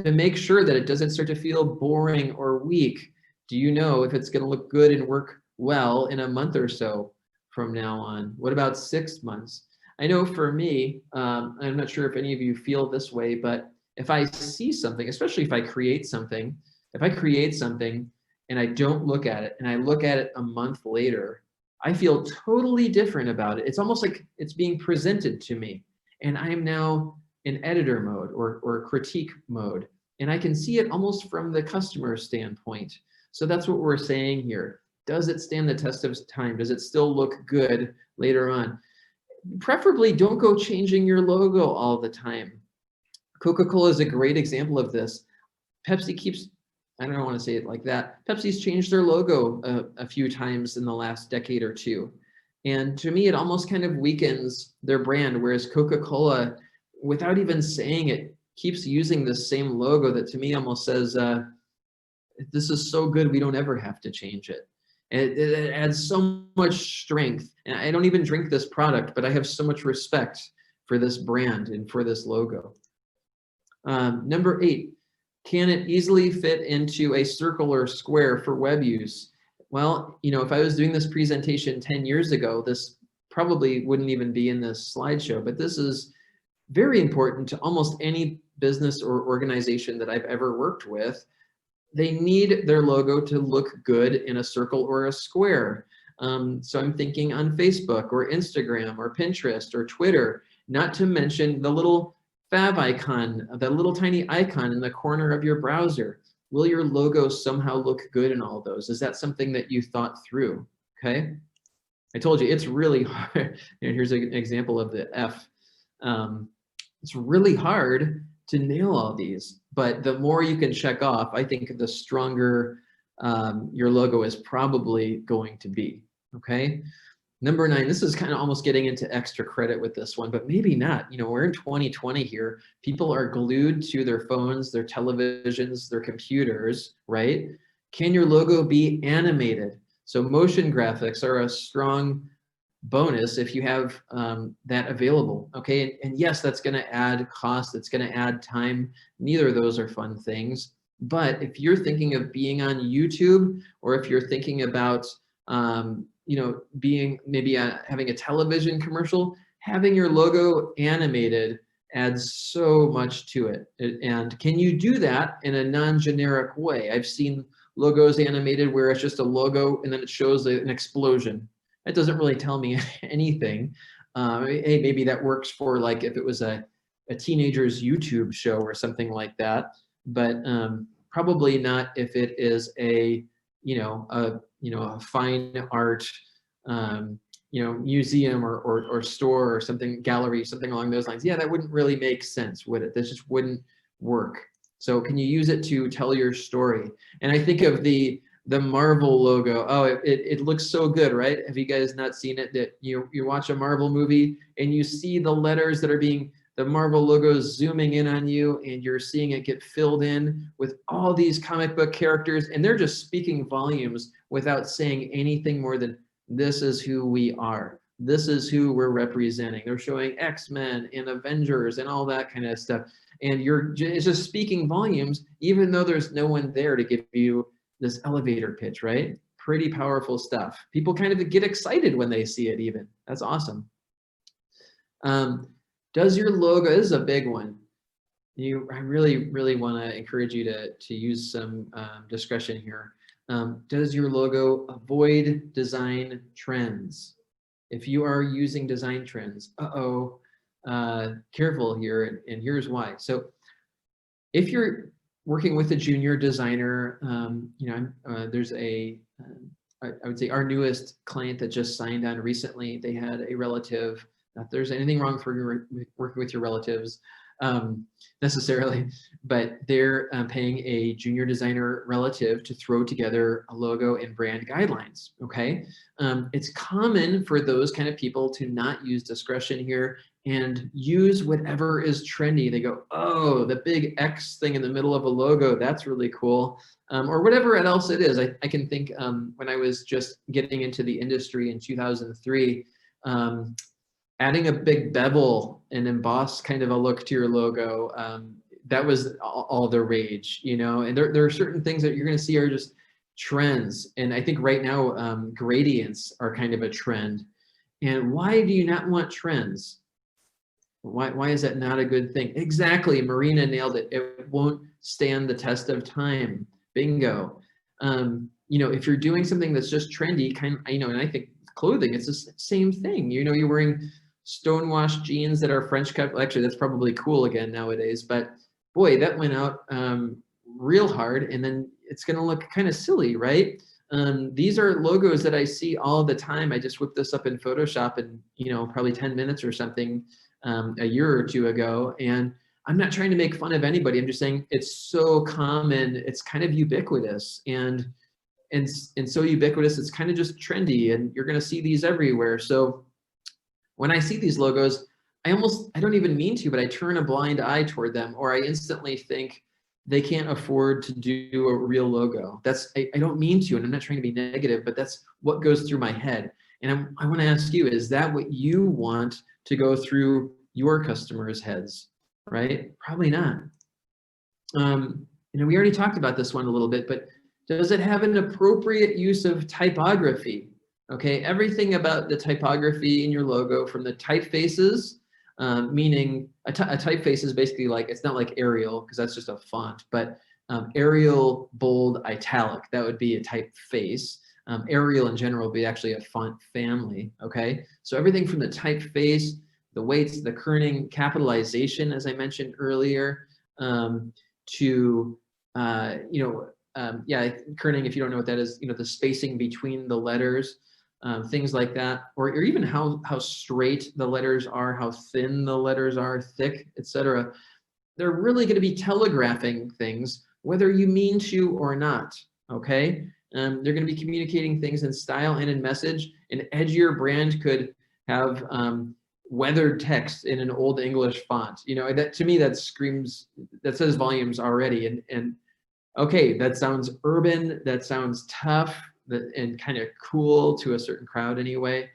To make sure that it doesn't start to feel boring or weak. Do you know if it's going to look good and work well in a month or so from now on? What about 6 months? I know for me, I'm not sure if any of you feel this way, but if I see something, especially if I create something, and I don't look at it and I look at it a month later, I feel totally different about it. It's almost like it's being presented to me and I am now in editor mode or critique mode. And I can see it almost from the customer standpoint. So that's what we're saying here. Does it stand the test of time? Does it still look good later on? Preferably don't go changing your logo all the time. Coca-Cola is a great example of this. Pepsi keeps, I don't want to say it like that. Pepsi's changed their logo a few times in the last decade or two. And to me, it almost kind of weakens their brand, whereas Coca-Cola, without even saying it, keeps using the same logo that to me almost says, this is so good, we don't ever have to change it. And it adds so much strength. And I don't even drink this product, but I have so much respect for this brand and for this logo. Number 8, can it easily fit into a circle or square for web use? Well, you know, if I was doing this presentation 10 years ago, this probably wouldn't even be in this slideshow, but this is very important to almost any business or organization that I've ever worked with. They need their logo to look good in a circle or a square. So I'm thinking on Facebook or Instagram or Pinterest or Twitter, not to mention the little fav icon, that little tiny icon in the corner of your browser. Will your logo somehow look good in all those? Is that something that you thought through? Okay. I told you it's really hard. Here's an example of the F. It's really hard to nail all these, but the more you can check off, I think the stronger your logo is probably going to be, okay? Number 9, this is kind of almost getting into extra credit with this one, but maybe not. You know, we're in 2020 here. People are glued to their phones, their televisions, their computers, right? Can your logo be animated? So motion graphics are a strong bonus if you have that available, okay? And yes, that's going to add cost, it's going to add time. Neither of those are fun things. But if you're thinking of being on YouTube, or if you're thinking about you know, being maybe having a television commercial, having your logo animated adds so much to it. And can you do that in a non-generic way? I've seen logos animated where it's just a logo and then it shows an explosion. That doesn't really tell me anything. Hey, maybe that works for like if it was a teenager's YouTube show or something like that, but probably not if it is a a fine art museum or store or something, gallery, something along those lines. Yeah, that wouldn't really make sense, would it? This just wouldn't work. So can you use it to tell your story? And I think of the Marvel logo. Oh, it looks so good, right? Have you guys not seen it? That you watch a Marvel movie and you see the letters that are being, the Marvel logo zooming in on you, and you're seeing it get filled in with all these comic book characters, and they're just speaking volumes without saying anything more than, this is who we are. This is who we're representing. They're showing X-Men and Avengers and all that kind of stuff. And it's just speaking volumes, even though there's no one there to give you this elevator pitch, right? Pretty powerful stuff. People kind of get excited when they see it even. That's awesome. Does your logo, this is a big one. I really, really want to encourage you to use some discretion here. Does your logo avoid design trends? If you are using design trends, careful here, and here's why. So if you're working with a junior designer, there's I would say our newest client that just signed on recently, they had a relative, not that there's anything wrong for working with your relatives necessarily, but they're paying a junior designer relative to throw together a logo and brand guidelines, okay? It's common for those kind of people to not use discretion here and use whatever is trendy. They go, oh, the big X thing in the middle of a logo, that's really cool. Or whatever else it is. I can think when I was just getting into the industry in 2003, adding a big bevel and embossed kind of a look to your logo, that was all the rage, you know? And there are certain things that you're gonna see are just trends. And I think right now, gradients are kind of a trend. And why do you not want trends? Why is that not a good thing? Exactly, Marina nailed it. It won't stand the test of time. Bingo. If you're doing something that's just trendy, and I think clothing, it's the same thing. You're wearing stonewashed jeans that are French cut. Actually, that's probably cool again nowadays, but boy, that went out real hard, and then it's gonna look kind of silly, right? These are logos that I see all the time. I just whipped this up in Photoshop in, probably 10 minutes or something a year or two ago. And I'm not trying to make fun of anybody. I'm just saying it's so common. It's kind of ubiquitous and so ubiquitous, it's kind of just trendy, and you're going to see these everywhere. So when I see these logos, I don't even mean to, but I turn a blind eye toward them, or I instantly think they can't afford to do a real logo. I don't mean to, and I'm not trying to be negative, but that's what goes through my head. And I want to ask you, is that what you want to go through your customers' heads, right? Probably not. We already talked about this one a little bit, but does it have an appropriate use of typography? Okay, everything about the typography in your logo, from the typefaces, meaning a typeface is basically like, it's not like Arial, because that's just a font, but Arial, bold, italic, that would be a typeface. Arial in general would be actually a font family, okay? So everything from the typeface, the weights, the kerning, capitalization, as I mentioned earlier, to, kerning, if you don't know what that is, the spacing between the letters, things like that, or even how straight the letters are, how thin the letters are, thick, etc. They're really going to be telegraphing things, whether you mean to or not, okay? They're going to be communicating things in style and in message. An edgier brand could have weathered text in an old English font. You know, that to me, that screams, that says volumes already. And okay, that sounds urban, that sounds tough, and kind of cool to a certain crowd anyway.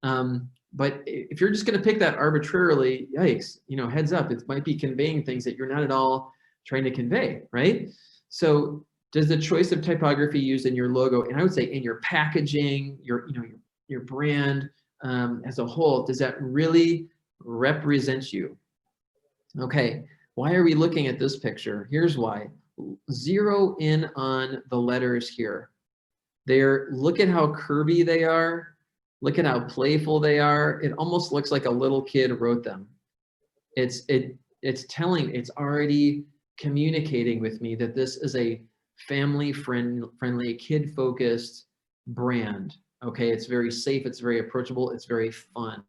But if you're just going to pick that arbitrarily, yikes, you know, heads up, it might be conveying things that you're not at all trying to convey, right? So does the choice of typography used in your logo, and I would say in your packaging, your brand as a whole, does that really represent you? Okay, why are we looking at this picture? Here's why. Zero in on the letters here. Look at how curvy they are. Look at how playful they are. It almost looks like a little kid wrote them. It's already communicating with me that this is a family friendly, kid focused brand. Okay, it's very safe, it's very approachable, it's very fun.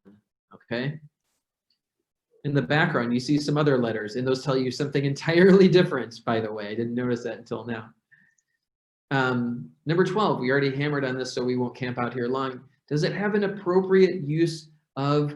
Okay. In the background, you see some other letters, and those tell you something entirely different, by the way. I didn't notice that until now. Number 12, we already hammered on this, so we won't camp out here long. Does it have an appropriate use of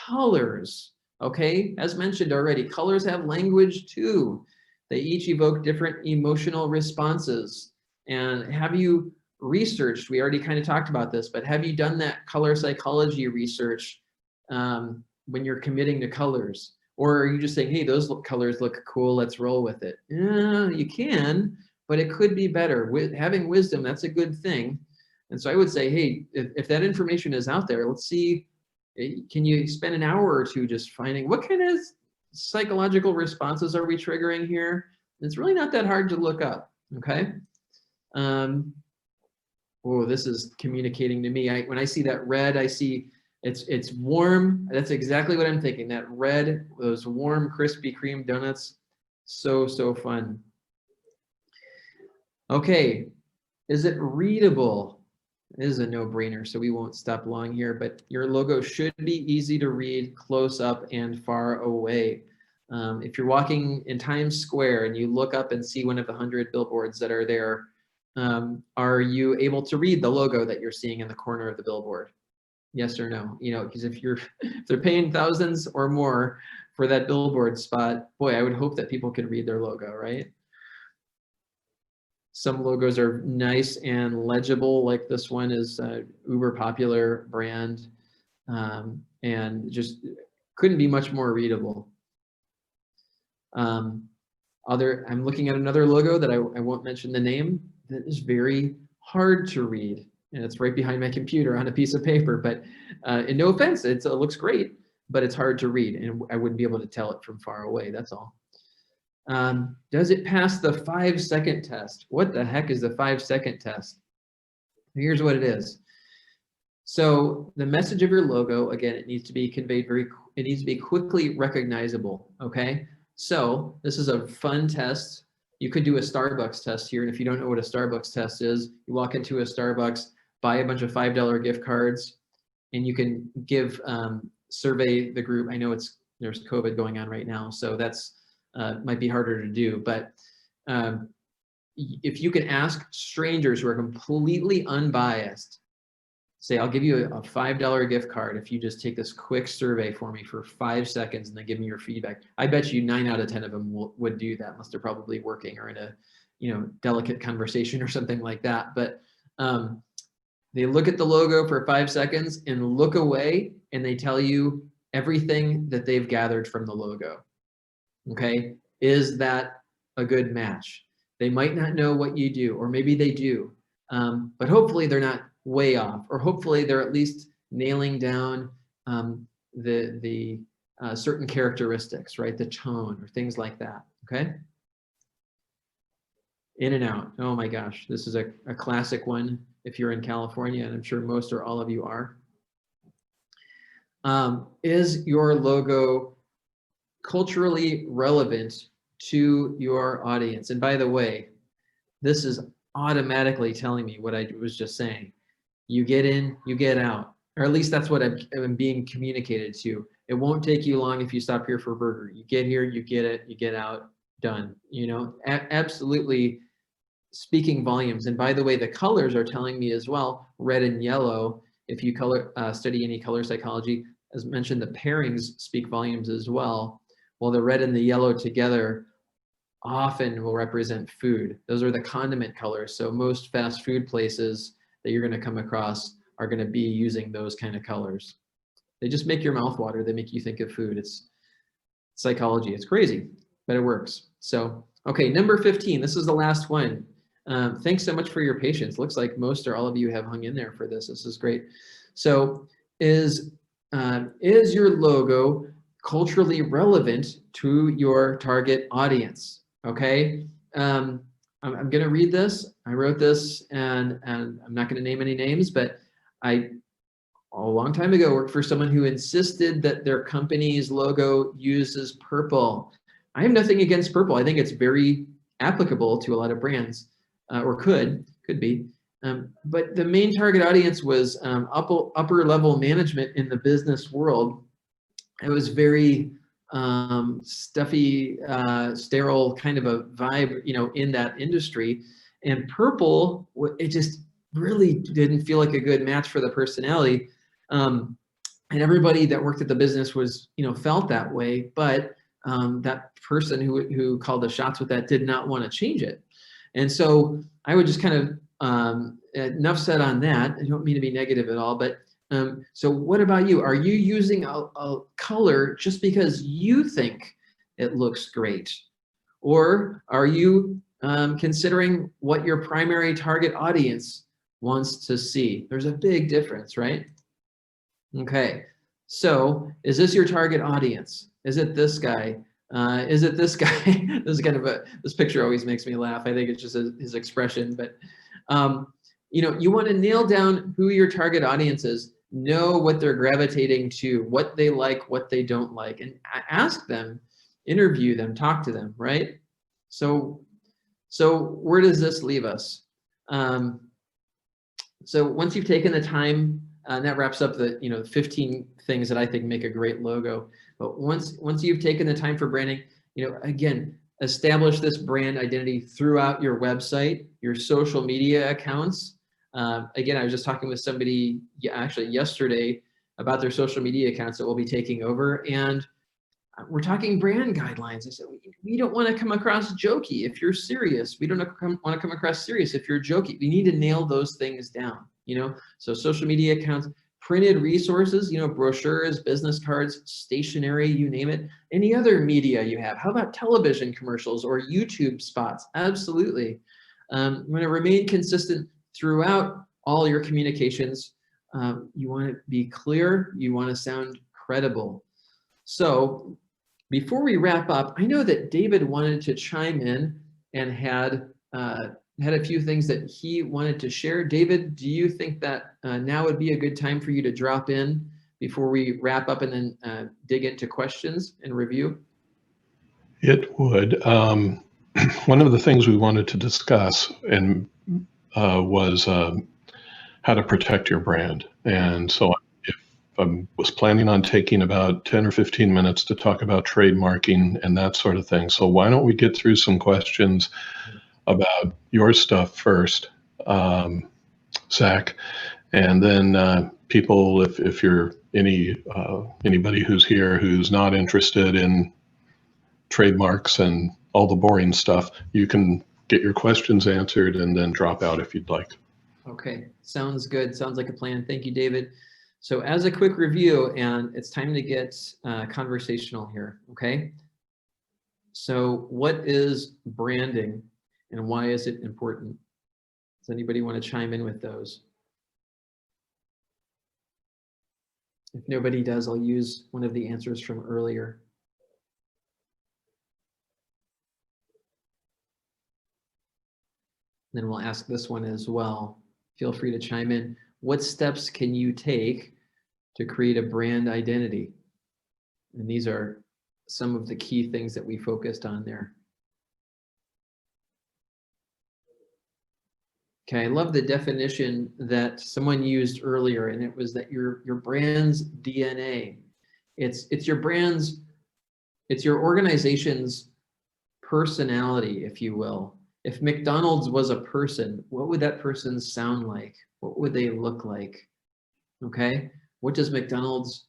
colors? Okay, as mentioned already, colors have language too. They each evoke different emotional responses. And have you researched, we already kind of talked about this, but have you done that color psychology research when you're committing to colors? Or are you just saying, hey, those colors look cool, let's roll with it? Yeah, you can, but it could be better. Having wisdom, that's a good thing. And so I would say, hey, if that information is out there, let's see, can you spend an hour or two just finding what kind of psychological responses are we triggering here? It's really not that hard to look up, okay? Oh, this is communicating to me. When I see that red, I see it's warm. That's exactly what I'm thinking. That red, those warm Krispy Kreme donuts, so fun. Okay, is it readable? It is a no-brainer, so we won't stop long here, but your logo should be easy to read close up and far away. If you're walking in Times Square and you look up and see one of the 100 billboards that are there, are you able to read the logo that you're seeing in the corner of the billboard? Yes or no? You know, because if they're paying thousands or more for that billboard spot, boy, I would hope that people could read their logo, right? Some logos are nice and legible, like this one is a uber popular brand, and just couldn't be much more readable. I'm looking at another logo that I won't mention the name, that is very hard to read, and it's right behind my computer on a piece of paper, but and no offense, it looks great, but it's hard to read, and I wouldn't be able to tell it from far away, that's all. Does it pass the 5-second test? What the heck is the 5-second test? Here's what it is. So the message of your logo, again, it needs to be conveyed it needs to be quickly recognizable, okay? So this is a fun test. You could do a Starbucks test here, and if you don't know what a Starbucks test is, you walk into a Starbucks, buy a bunch of $5 gift cards, and you can survey the group. I know there's COVID going on right now, so that's might be harder to do, but if you can ask strangers who are completely unbiased, say, I'll give you a $5 gift card if you just take this quick survey for me for 5 seconds and then give me your feedback. I bet you 9 out of 10 of them would do that, unless they're probably working or in a delicate conversation or something like that. But they look at the logo for 5 seconds and look away, and they tell you everything that they've gathered from the logo. Okay, is that a good match? They might not know what you do, or maybe they do, but hopefully they're not way off, or hopefully they're at least nailing down the certain characteristics, right? The tone or things like that, okay? In and out, oh my gosh, this is a classic one if you're in California, and I'm sure most or all of you are. Is your logo culturally relevant to your audience? And by the way, this is automatically telling me what I was just saying. You get in, you get out, or at least that's what I'm being communicated to. It won't take you long if you stop here for a burger. You get here, you get it, you get out, done. Absolutely speaking volumes. And by the way, the colors are telling me as well, red and yellow. If you study any color psychology, as mentioned, the pairings speak volumes as well. Well, the red and the yellow together often will represent food. Those are the condiment colors. So most fast food places that you're going to come across are going to be using those kind of colors. They just make your mouth water. They make you think of food. It's psychology. It's crazy, but it works. So, okay, number 15. This is the last one. Thanks so much for your patience. Looks like most or all of you have hung in there for this. This is great. So, is your logo culturally relevant to your target audience? Okay. I'm going to read this. I wrote this, and I'm not going to name any names, but I a long time ago worked for someone who insisted that their company's logo uses purple. I have nothing against purple. I think it's very applicable to a lot of brands, or could be. But the main target audience was upper level management in the business world. It was very stuffy, sterile kind of a vibe, in that industry. And purple, it just really didn't feel like a good match for the personality. And everybody that worked at the business was, felt that way. But that person who called the shots with that did not want to change it. And so I would just kind of, enough said on that. I don't mean to be negative at all, but so what about you? Are you using a color just because you think it looks great? Or are you considering what your primary target audience wants to see? There's a big difference, right? Okay, so is this your target audience? Is it this guy? Is it this guy? This is kind of this picture always makes me laugh. I think it's just his expression, but you want to nail down who your target audience is, know what they're gravitating to, what they like, what they don't like, and ask them, interview them, talk to them, right? So where does this leave us? So once you've taken the time, and that wraps up the 15 things that I think make a great logo. But once you've taken the time for branding, again, establish this brand identity throughout your website, your social media accounts. Again, I was just talking with somebody actually yesterday about their social media accounts that we'll be taking over, and we're talking brand guidelines. I said, we don't want to come across jokey if you're serious. We don't want to come across serious if you're jokey. We need to nail those things down, So social media accounts, printed resources, brochures, business cards, stationery, you name it. Any other media you have. How about television commercials or YouTube spots? Absolutely. You want to remain consistent throughout all your communications. You want to be clear. You want to sound credible. So before we wrap up, I know that David wanted to chime in and had a few things that he wanted to share. David, do you think that now would be a good time for you to drop in before we wrap up and then dig into questions and review? It would. One of the things we wanted to discuss was how to protect your brand. And so if I was planning on taking about 10 or 15 minutes to talk about trademarking and that sort of thing. So why don't we get through some questions about your stuff first, Zach, and then people, if you're anybody who's here who's not interested in trademarks and all the boring stuff, you can get your questions answered and then drop out if you'd like. Okay, sounds good. Sounds like a plan. Thank you, David. So as a quick review, and it's time to get conversational here, okay? So what is branding and why is it important? Does anybody want to chime in with those? If nobody does, I'll use one of the answers from earlier. Then we'll ask this one as well. Feel free to chime in. What steps can you take to create a brand identity? And these are some of the key things that we focused on there. Okay, I love the definition that someone used earlier, and it was that your brand's DNA. It's your brand's, it's your organization's personality, if you will. If McDonald's was a person, what would that person sound like? What would they look like? Okay, what does McDonald's,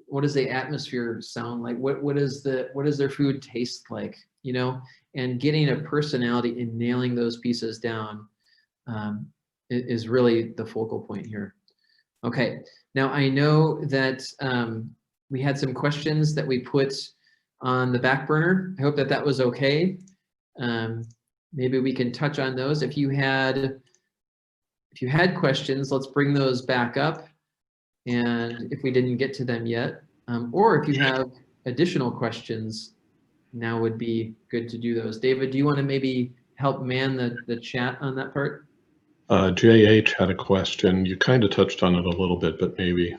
what does the atmosphere sound like? What does their food taste like? You know, and getting a personality and nailing those pieces down is really the focal point here. Okay, now I know that we had some questions that we put on the back burner. I hope that that was okay. Maybe we can touch on those. If you had questions, let's bring those back up. And if we didn't get to them yet, or if you have additional questions, now would be good to do those. David, do you want to maybe help man the chat on that part? JH had a question. You kind of touched on it a little bit, but maybe,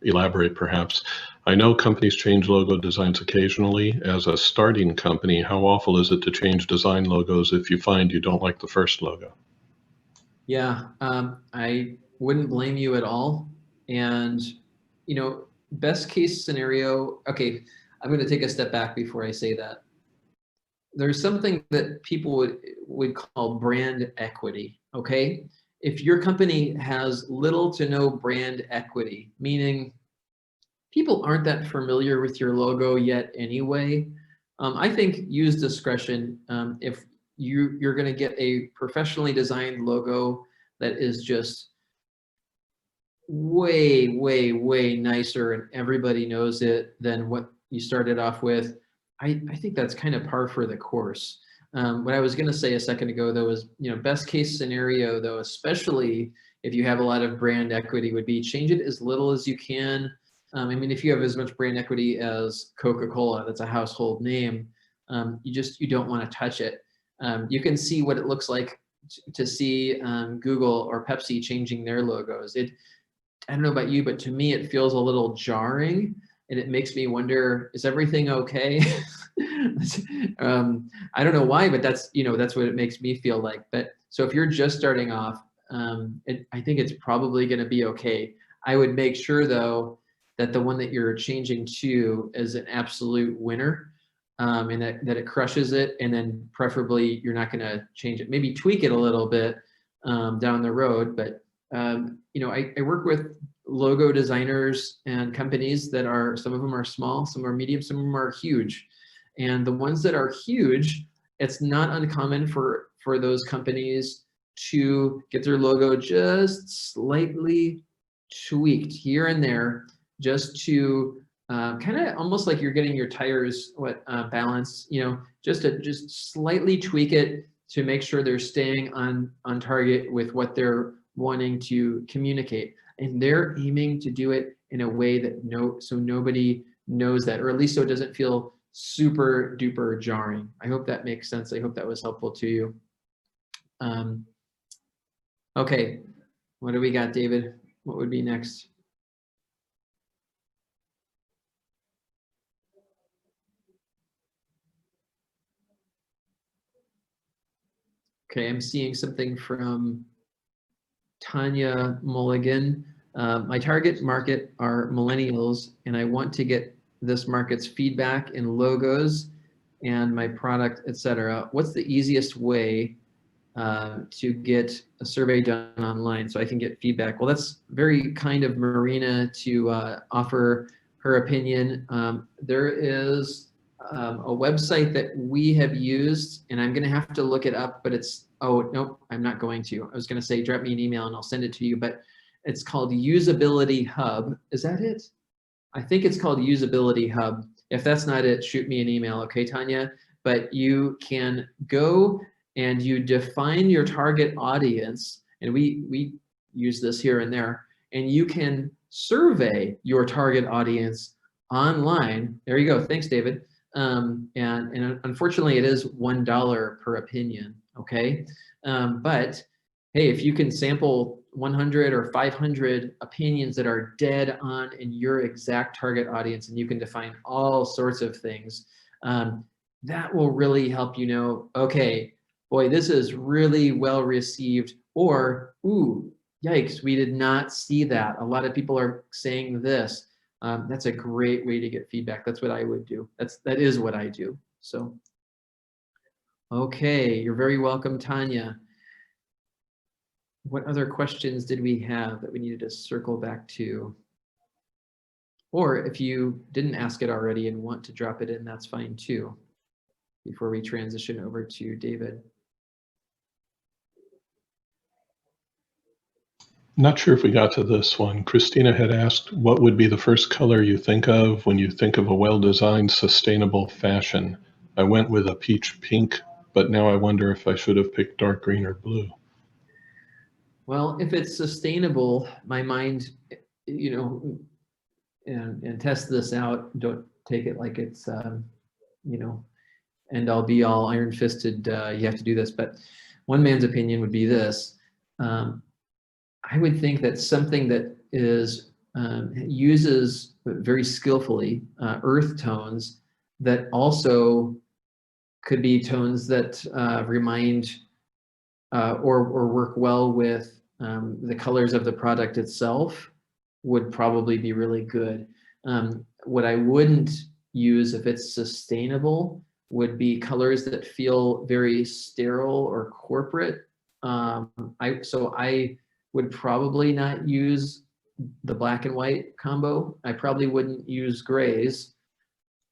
elaborate perhaps. I know companies change logo designs occasionally. As a starting company, how awful is it to change design logos if you find you don't like the first logo? Yeah, I wouldn't blame you at all. And, best case scenario, okay, I'm going to take a step back before I say that. There's something that people would call brand equity, okay? If your company has little to no brand equity, meaning people aren't that familiar with your logo yet anyway, I think use discretion. If you're going to get a professionally designed logo that is just way, way, way nicer and everybody knows it than what you started off with, I think that's kind of par for the course. What I was going to say a second ago, though, is, best case scenario, though, especially if you have a lot of brand equity, would be change it as little as you can. I mean, if you have as much brand equity as Coca-Cola, that's a household name, you don't want to touch it. You can see what it looks like to see Google or Pepsi changing their logos. I don't know about you, but to me, it feels a little jarring, and it makes me wonder, is everything okay? I don't know why, but that's what it makes me feel like. But so if you're just starting off, I think it's probably going to be okay. I would make sure, though, that the one that you're changing to is an absolute winner, and that it crushes it, and then preferably you're not going to change it. Maybe tweak it a little bit down the road, but I work with logo designers and companies that are, some of them are small, some are medium, some of them are huge. And the ones that are huge, it's not uncommon for those companies to get their logo just slightly tweaked here and there, just to kind of almost like you're getting your tires balanced, just slightly tweak it to make sure they're staying on target with what they're wanting to communicate. And they're aiming to do it in a way that so nobody knows that, or at least so it doesn't feel super duper jarring. I hope that makes sense. I hope that was helpful to you. Okay, what do we got, David? What would be next? Okay, I'm seeing something from Tanya Mulligan. My target market are millennials, and I want to get this market's feedback in logos and my product, etc. What's the easiest way to get a survey done online so I can get feedback? Well, that's very kind of Marina to offer her opinion. There is a website that we have used, and I'm going to have to look it up, but it's, oh, nope, I'm not going to. I was going to say, drop me an email and I'll send it to you, but it's called Usability Hub. Is that it? I think it's called Usability Hub. If that's not it, shoot me an email, okay, Tanya? But you can go and you define your target audience, and we use this here and there, and you can survey your target audience online. There you go. Thanks, David. And unfortunately, it is $1 per opinion, okay? But hey, if you can sample 100 or 500 opinions that are dead on in your exact target audience, and you can define all sorts of things, that will really help you know, okay, boy, this is really well received, or, ooh, yikes, we did not see that. A lot of people are saying this. That's a great way to get feedback. That's what I would do. That is what I do. So, Okay, you're very welcome, Tanya. What other questions did we have that we needed to circle back to? Or if you didn't ask it already and want to drop it in, that's fine too, before we transition over to David. Not sure if we got to this one. Christina had asked, what would be the first color you think of when you think of a well-designed, sustainable fashion? I went with a peach pink, but now I wonder if I should have picked dark green or blue. Well, if it's sustainable, my mind, you know, and test this out. Don't take it like it's, you know, and I'll be all iron-fisted. You have to do this, but one man's opinion would be this. I would think that something that is uses very skillfully earth tones that also could be tones that remind or work well with the colors of the product itself would probably be really good. What I wouldn't use if it's sustainable would be colors that feel very sterile or corporate. So I would probably not use the black and white combo. I probably wouldn't use grays.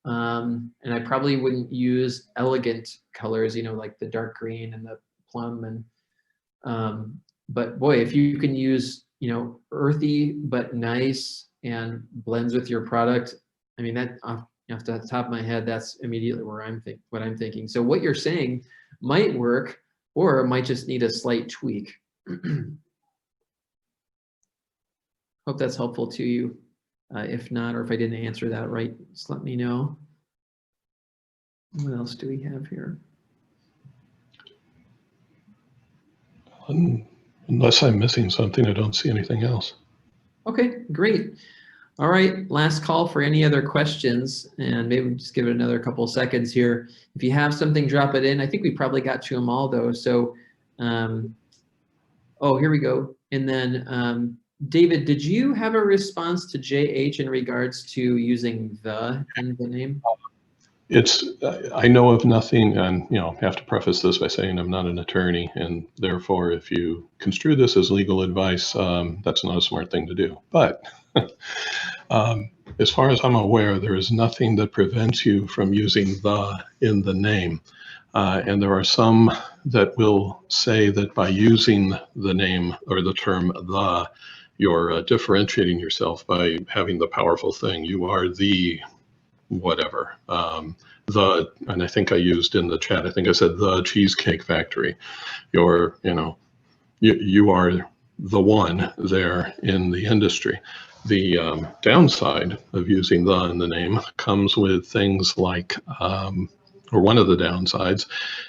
And I probably wouldn't use elegant colors, you know, like the dark green and the plum. And but boy, if you can use, you know, earthy but nice and blends with your product, I mean, that off the top of my head, that's immediately where what I'm thinking. So what you're saying might work, or might just need a slight tweak. Hope that's helpful to you. If not, or if I didn't answer that right, just let me know. What else do we have here? Unless I'm missing something, I don't see anything else. Okay, great. All right, last call for any other questions, and maybe just give it another couple of seconds here. If you have something, drop it in. I think we probably got to them all though. So, oh, here we go. And then David, did you have a response to JH in regards to using the in the name? I know of nothing, and have to preface this by saying I'm not an attorney, and therefore, if you construe this as legal advice, that's not a smart thing to do. But as far as I'm aware, there is nothing that prevents you from using the in the name. And there are some that will say that by using the name or the term the, you're differentiating yourself by having the powerful thing. You are the whatever. And I think I used in the chat, I think I said the Cheesecake Factory. You're, you are the one there in the industry. The downside of using the in the name comes with things like, or one of the downsides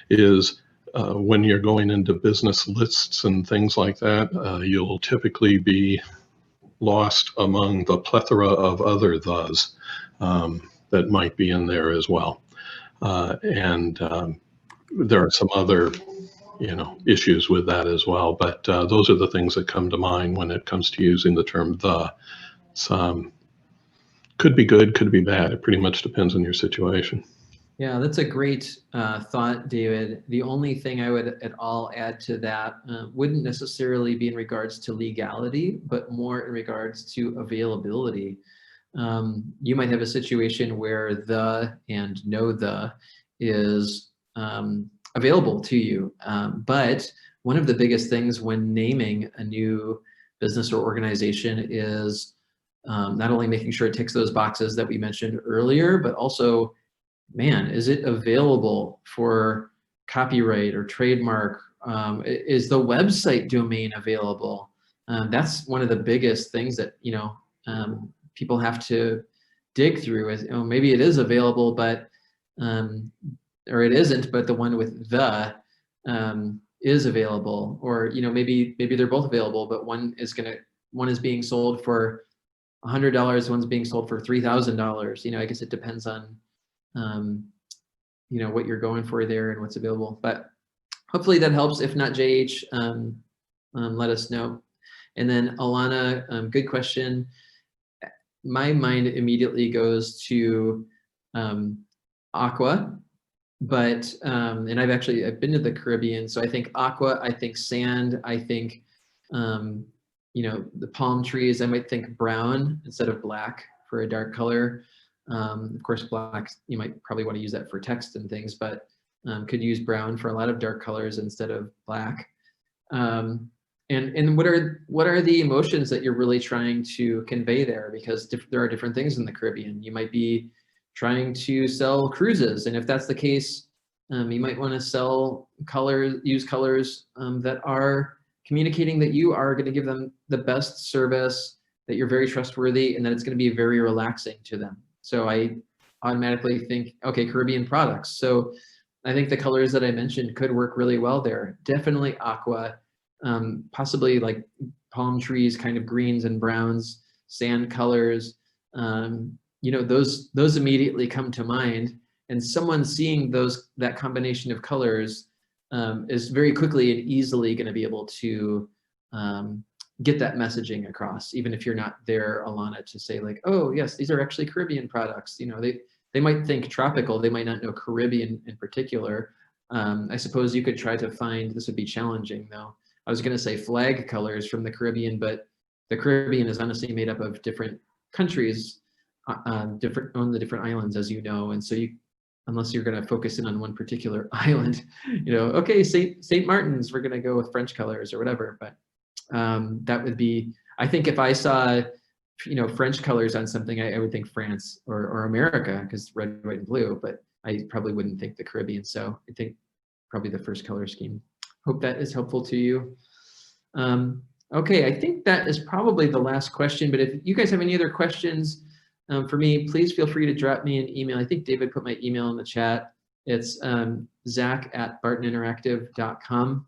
is when you're going into business lists and things like that, you'll typically be lost among the plethora of other thes that might be in there as well. And there are some other issues with that as well. But those are the things that come to mind when it comes to using the term the. It's, could be good, could be bad. It pretty much depends on your situation. Yeah, that's a great thought, David. The only thing I would at all add to that wouldn't necessarily be in regards to legality, but more in regards to availability. You might have a situation where the and no the is available to you. But one of the biggest things when naming a new business or organization is not only making sure it ticks those boxes that we mentioned earlier, but also, man, is it available for copyright or trademark? Is the website domain available? That's one of the biggest things that, people have to dig through is, maybe it is available, but, or it isn't, but the one with the is available, or, maybe they're both available, but one is being sold for $100, one's being sold for $3,000. I guess it depends on, what you're going for there and what's available, but hopefully that helps. If not, JH, let us know. And then Alana, good question. My mind immediately goes to aqua, but and I've been to the Caribbean, so I think aqua, I think sand, I think the palm trees. I might think brown instead of black for a dark color. Of course, black, you might probably want to use that for text and things, but could use brown for a lot of dark colors instead of black. And what are the emotions that you're really trying to convey there? Because there are different things in the Caribbean. You might be trying to sell cruises, and if that's the case, you might want to use colors that are communicating that you are going to give them the best service, that you're very trustworthy, and that it's going to be very relaxing to them. So I automatically think, okay, Caribbean products. So I think the colors that I mentioned could work really well there. Definitely aqua, possibly like palm trees, kind of greens and browns, sand colors. Those immediately come to mind. And someone seeing that combination of colors is very quickly and easily going to be able to get that messaging across, even if you're not there, Alana, to say like, oh yes, these are actually Caribbean products. They might think tropical, they might not know Caribbean in particular. I suppose you could try to find, this would be challenging though. I was going to say flag colors from the Caribbean, but the Caribbean is honestly made up of different countries, different on the different islands, as you know, and so unless you're going to focus in on one particular island, okay, St. Martin's, we're going to go with French colors or whatever. But that would be, I think if I saw, French colors on something, I would think France or America, because red, white, and blue, but I probably wouldn't think the Caribbean. So I think probably the first color scheme. Hope that is helpful to you. Okay, I think that is probably the last question, but if you guys have any other questions, for me, please feel free to drop me an email. I think David put my email in the chat. It's zach@bartoninteractive.com.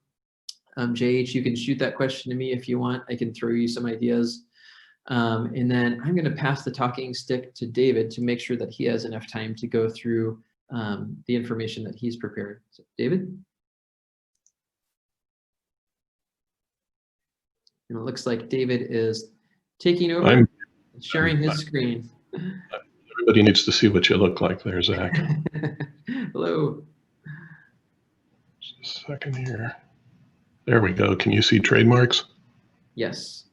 JH, you can shoot that question to me if you want. I can throw you some ideas. And then I'm going to pass the talking stick to David to make sure that he has enough time to go through the information that he's prepared. So, David? And it looks like David is taking over and sharing his screen. Everybody needs to see what you look like there, Zach. Hello. Just a second here. There we go. Can you see trademarks? Yes.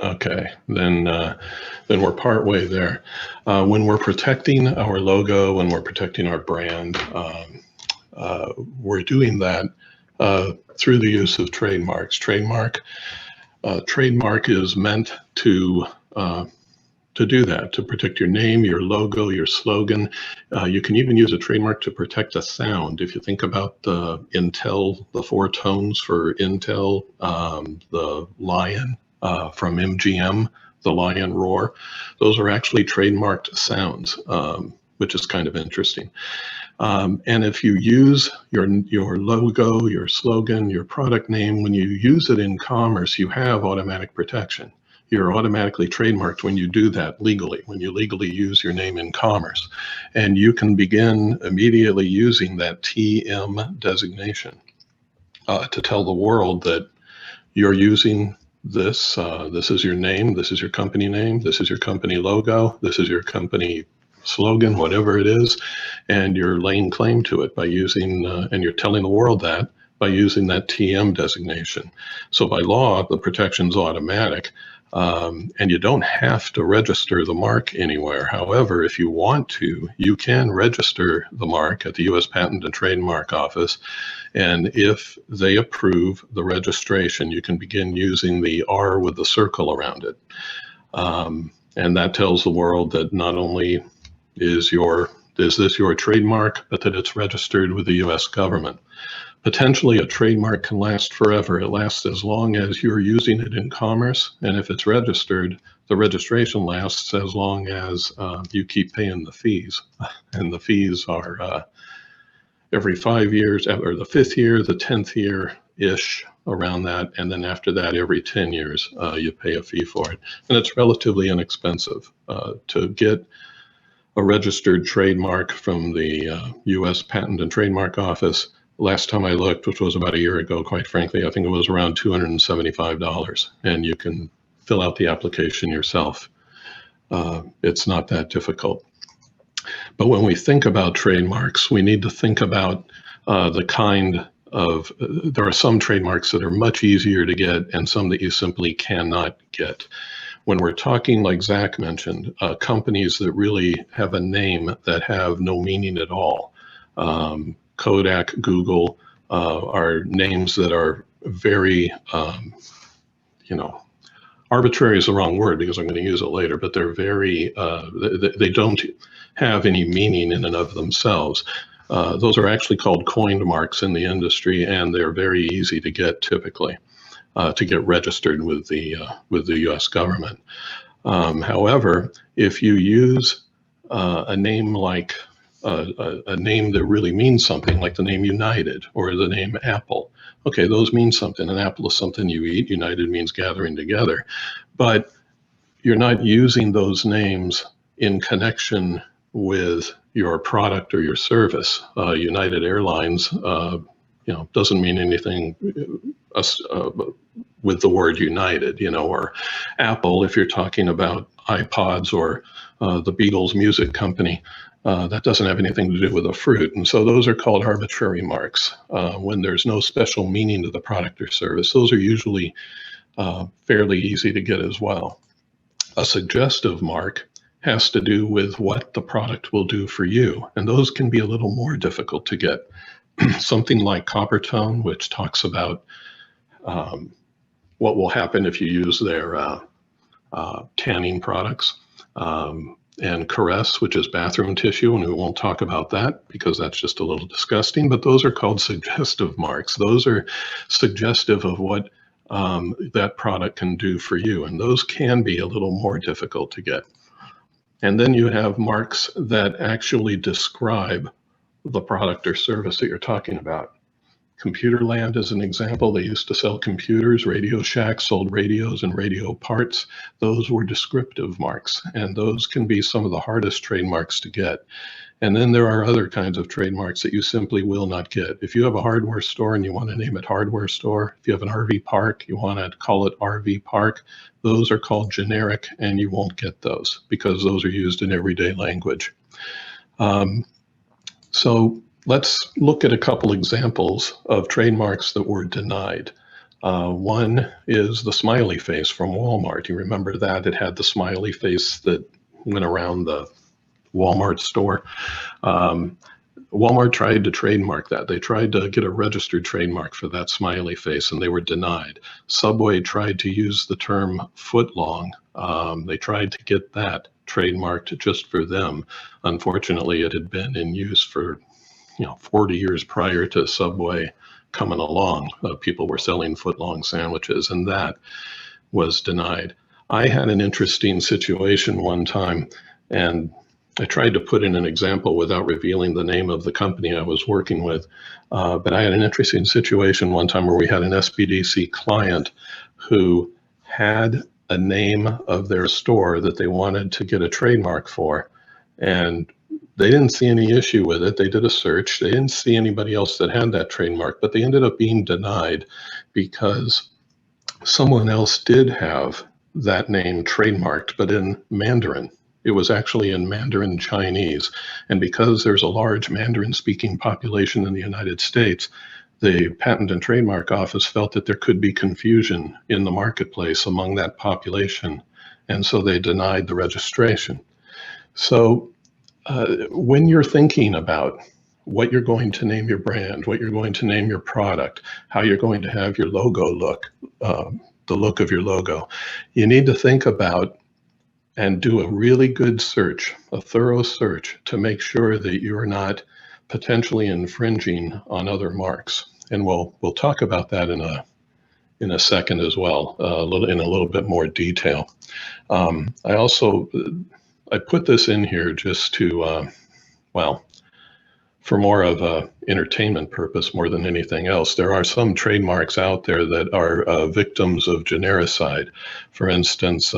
Okay, then we're partway there. When we're protecting our logo, when we're protecting our brand, we're doing that through the use of trademarks. Trademark is meant to do that, to protect your name, your logo, your slogan. You can even use a trademark to protect a sound. If you think about the Intel, the 4 tones for Intel, the lion from MGM, the lion roar, those are actually trademarked sounds, which is kind of interesting. And if you use your logo, your slogan, your product name, when you use it in commerce, you have automatic protection. You're automatically trademarked when you do that legally, when you legally use your name in commerce. And you can begin immediately using that TM designation to tell the world that you're using this. This is your name, this is your company name, this is your company logo, this is your company slogan, whatever it is, and you're laying claim to it by using, and you're telling the world that by using that TM designation. So by law, the protection's automatic. And you don't have to register the mark anywhere. However, if you want to, you can register the mark at the U.S. Patent and Trademark Office. And if they approve the registration, you can begin using the R with the circle around it. And that tells the world that not only is this your trademark, but that it's registered with the U.S. government. Potentially, a trademark can last forever. It lasts as long as you're using it in commerce. And if it's registered, the registration lasts as long as you keep paying the fees. And the fees are every 5 years, or the 5th year, the 10th year-ish, around that. And then after that, every 10 years, you pay a fee for it. And it's relatively inexpensive to get a registered trademark from the U.S. Patent and Trademark Office. Last time I looked, which was about a year ago, quite frankly, I think it was around $275, and you can fill out the application yourself. It's not that difficult. But when we think about trademarks, we need to think about the kind of, there are some trademarks that are much easier to get and some that you simply cannot get. When we're talking, like Zach mentioned, companies that really have a name that have no meaning at all, Kodak, Google, are names that are very, arbitrary is the wrong word because I'm going to use it later, but they're very, they don't have any meaning in and of themselves. Those are actually called coined marks in the industry, and they're very easy to get typically, to get registered with the U.S. government. However, if you use a name like a name that really means something, like the name United or the name Apple, okay, those mean something. An apple is something you eat. United means gathering together. But you're not using those names in connection with your product or your service. United Airlines, doesn't mean anything with the word United, or Apple, if you're talking about iPods or the Beatles music company, that doesn't have anything to do with a fruit. And so those are called arbitrary marks when there's no special meaning to the product or service. Those are usually fairly easy to get as well. A suggestive mark has to do with what the product will do for you. And those can be a little more difficult to get. Something like Coppertone, which talks about what will happen if you use their tanning products. And Caress, which is bathroom tissue, and we won't talk about that because that's just a little disgusting, but those are called suggestive marks. Those are suggestive of what that product can do for you, and those can be a little more difficult to get. And then you have marks that actually describe the product or service that you're talking about. Computerland is an example. They used to sell computers. Radio Shack sold radios and radio parts. Those were descriptive marks, and those can be some of the hardest trademarks to get. And then there are other kinds of trademarks that you simply will not get. If you have a hardware store and you want to name it hardware store, if you have an RV park, you want to call it RV park, those are called generic, and you won't get those because those are used in everyday language. So let's look at a couple examples of trademarks that were denied. One is the smiley face from Walmart. You remember that? It had the smiley face that went around the Walmart store. Walmart tried to trademark that. They tried to get a registered trademark for that smiley face, and they were denied. Subway tried to use the term footlong. They tried to get that trademarked just for them. Unfortunately, it had been in use for 40 years prior to Subway coming along. People were selling footlong sandwiches, and that was denied. I had an interesting situation one time, and I tried to put in an example without revealing the name of the company I was working with. But I had an interesting situation one time where we had an SBDC client who had a name of their store that they wanted to get a trademark for. And they didn't see any issue with it. They did a search. They didn't see anybody else that had that trademark, but they ended up being denied because someone else did have that name trademarked, but in Mandarin. It was actually in Mandarin Chinese. And because there's a large Mandarin speaking population in the United States, the Patent and Trademark Office felt that there could be confusion in the marketplace among that population. And so they denied the registration. So when you're thinking about what you're going to name your brand, what you're going to name your product, how you're going to have your logo look, the look of your logo, you need to think about and do a really good search, a thorough search, to make sure that you're not potentially infringing on other marks. And we'll talk about that in a second as well, in a little bit more detail. I put this in here just to, for more of a entertainment purpose more than anything else. There are some trademarks out there that are victims of genericide. For instance,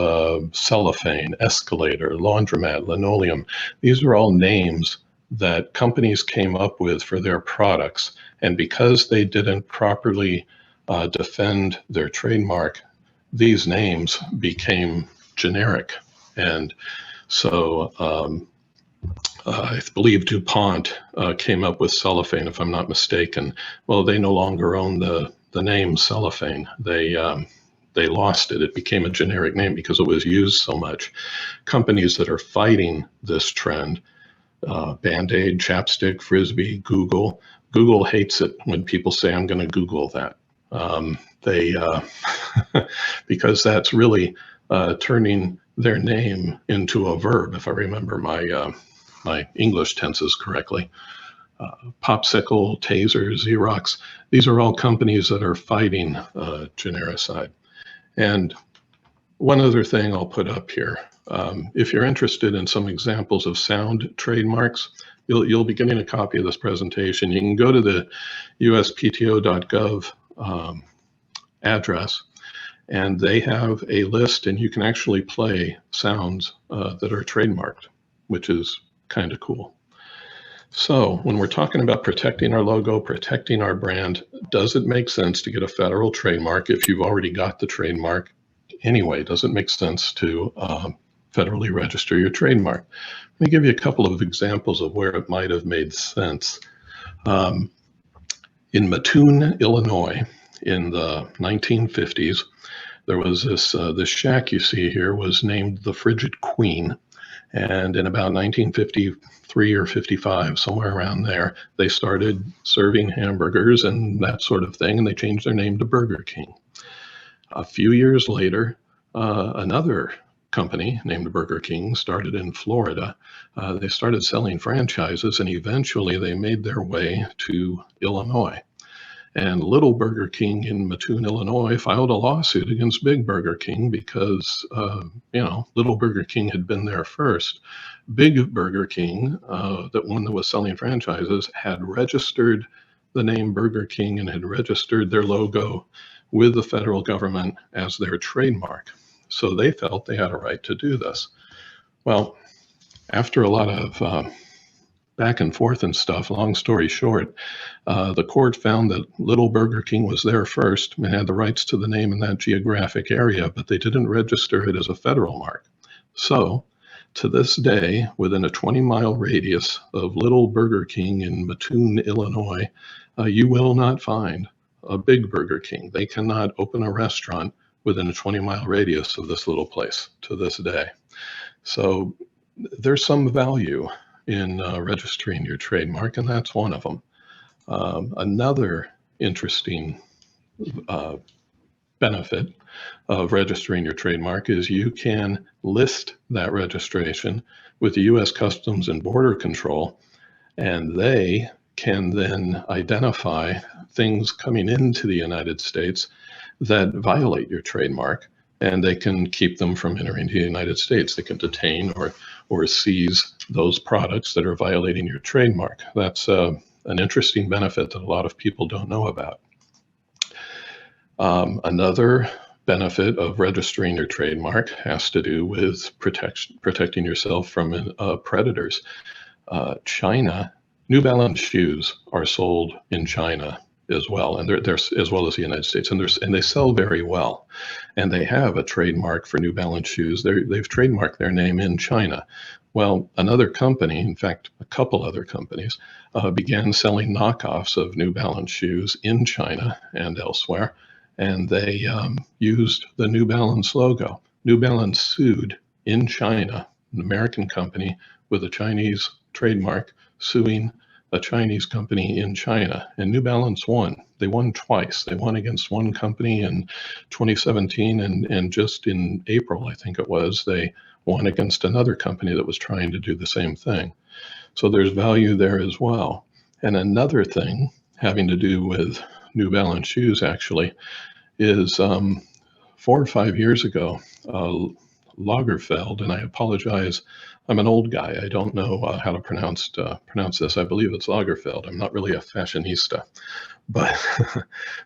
cellophane, escalator, laundromat, linoleum. These are all names that companies came up with for their products. And because they didn't properly defend their trademark, these names became generic. And so I believe DuPont came up with cellophane, if I'm not mistaken. Well, they no longer own the name cellophane. They lost it. It became a generic name because it was used so much. Companies that are fighting this trend, Band-Aid, Chapstick, Frisbee, Google. Google hates it when people say, I'm going to Google that. They because that's really turning their name into a verb, if I remember my English tenses correctly. Popsicle, Taser, Xerox, these are all companies that are fighting genericide. And one other thing I'll put up here, if you're interested in some examples of sound trademarks, you'll be getting a copy of this presentation. You can go to the uspto.gov address, and they have a list, and you can actually play sounds that are trademarked, which is kind of cool. So when we're talking about protecting our logo, protecting our brand, does it make sense to get a federal trademark if you've already got the trademark? Anyway, does it make sense to federally register your trademark? Let me give you a couple of examples of where it might have made sense. In Mattoon, Illinois, in the 1950s, there was this shack you see here was named the Frigid Queen. And in about 1953 or 55, somewhere around there, they started serving hamburgers and that sort of thing, and they changed their name to Burger King. A few years later, another company named Burger King started in Florida. They started selling franchises, and eventually they made their way to Illinois. And Little Burger King in Mattoon, Illinois, filed a lawsuit against Big Burger King because, Little Burger King had been there first. Big Burger King, that one that was selling franchises, had registered the name Burger King and had registered their logo with the federal government as their trademark. So they felt they had a right to do this. Well, after a lot of back and forth and stuff, long story short, the court found that Little Burger King was there first and had the rights to the name in that geographic area, but they didn't register it as a federal mark. So to this day, within a 20-mile radius of Little Burger King in Mattoon, Illinois, you will not find a Big Burger King. They cannot open a restaurant within a 20-mile radius of this little place to this day. So there's some value in registering your trademark, and that's one of them. Another interesting benefit of registering your trademark is you can list that registration with the U.S. Customs and Border Control, and they can then identify things coming into the United States that violate your trademark, and they can keep them from entering the United States. They can detain or seize those products that are violating your trademark. That's an interesting benefit that a lot of people don't know about. Another benefit of registering your trademark has to do with protecting yourself from predators. China, New Balance shoes are sold in China as well, and they're as well as the United States, and they sell very well. And they have a trademark for New Balance shoes. They've trademarked their name in China. Well, another company, in fact, a couple other companies, began selling knockoffs of New Balance shoes in China and elsewhere, and they used the New Balance logo. New Balance sued in China, an American company with a Chinese trademark, suing a Chinese company in China, and New Balance won. They won twice. They won against one company in 2017, and just in April, I think it was, they won against another company that was trying to do the same thing. So there's value there as well. And another thing having to do with New Balance shoes actually is 4 or 5 years ago, Lagerfeld, and I apologize, I'm an old guy. I don't know how to pronounce this. I believe it's Lagerfeld. I'm not really a fashionista, but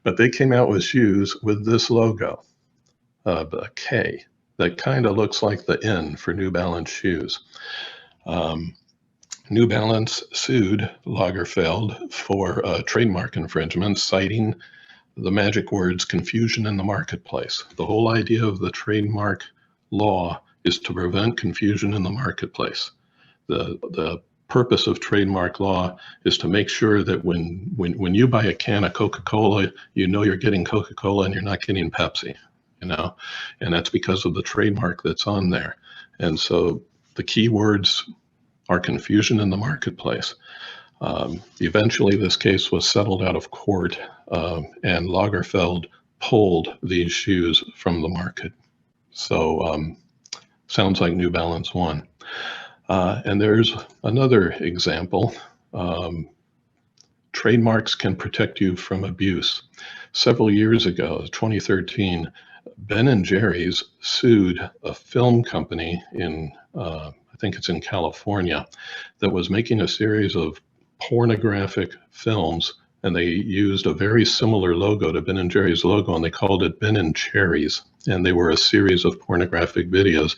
but they came out with shoes with this logo, a K, that kind of looks like the N for New Balance shoes. New Balance sued Lagerfeld for trademark infringement, citing the magic words confusion in the marketplace. The whole idea of the trademark law is to prevent confusion in the marketplace. The purpose of trademark law is to make sure that when you buy a can of Coca-Cola, you know you're getting Coca-Cola and you're not getting Pepsi, you know, and that's because of the trademark that's on there. And so the key words are confusion in the marketplace. Eventually, this case was settled out of court, and Lagerfeld pulled these shoes from the market. So sounds like New Balance won. And there's another example. Trademarks can protect you from abuse. Several years ago, 2013, Ben & Jerry's sued a film company in, I think it's in California, that was making a series of pornographic films, and they used a very similar logo to Ben & Jerry's logo, and they called it Ben & Cherries, and they were a series of pornographic videos.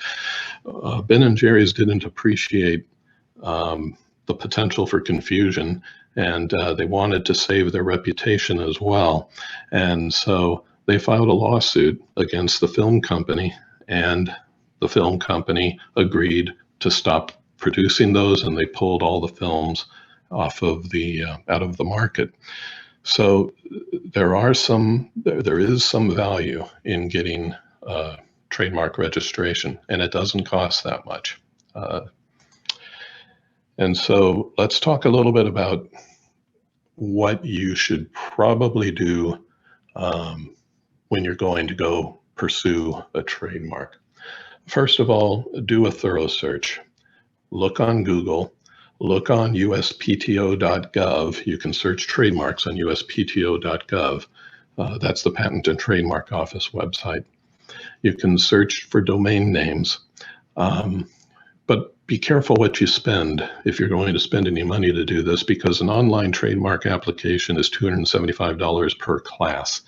Ben & Jerry's didn't appreciate the potential for confusion, and they wanted to save their reputation as well. And so they filed a lawsuit against the film company, and the film company agreed to stop producing those, and they pulled all the films off of out of the market. So there is some value in getting trademark registration, and it doesn't cost that much. And so let's talk a little bit about what you should probably do when you're going to go pursue a trademark. First of all, do a thorough search. Look on Google, look on uspto.gov. You can search trademarks on uspto.gov. That's the Patent and Trademark Office website. You can search for domain names, but be careful what you spend if you're going to spend any money to do this, because an online trademark application is $275 per class.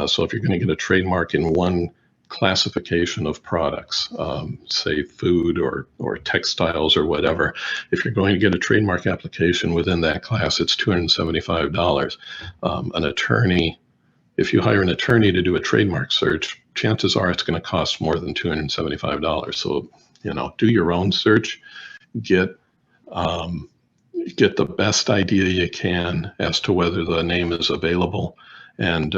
So if you're going to get a trademark in one classification of products, say food or textiles or whatever, if you're going to get a trademark application within that class, it's $275. An attorney, if you hire an attorney to do a trademark search, chances are it's going to cost more than $275. So, you know, do your own search, get the best idea you can as to whether the name is available, and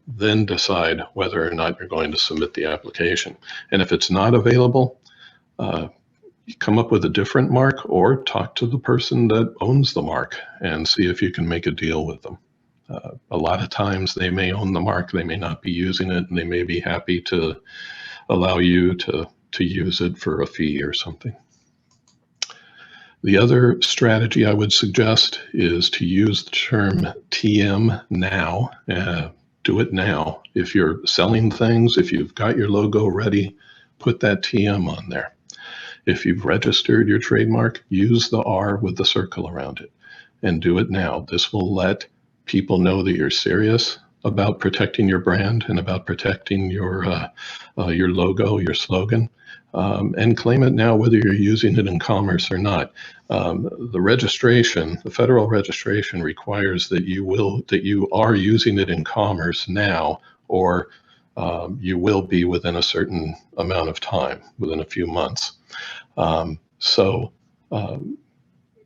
then decide whether or not you're going to submit the application. And if it's not available, come up with a different mark, or talk to the person that owns the mark and see if you can make a deal with them. A lot of times they may own the mark, they may not be using it, and they may be happy to allow you to use it for a fee or something. The other strategy I would suggest is to use the term TM now. Do it now. If you're selling things, if you've got your logo ready, put that TM on there. If you've registered your trademark, use the R with the circle around it, and do it now. This will let people know that you're serious about protecting your brand and about protecting your logo, your slogan, and claim it now whether you're using it in commerce or not. The federal registration requires that you are using it in commerce now, or you will be within a certain amount of time, within a few months.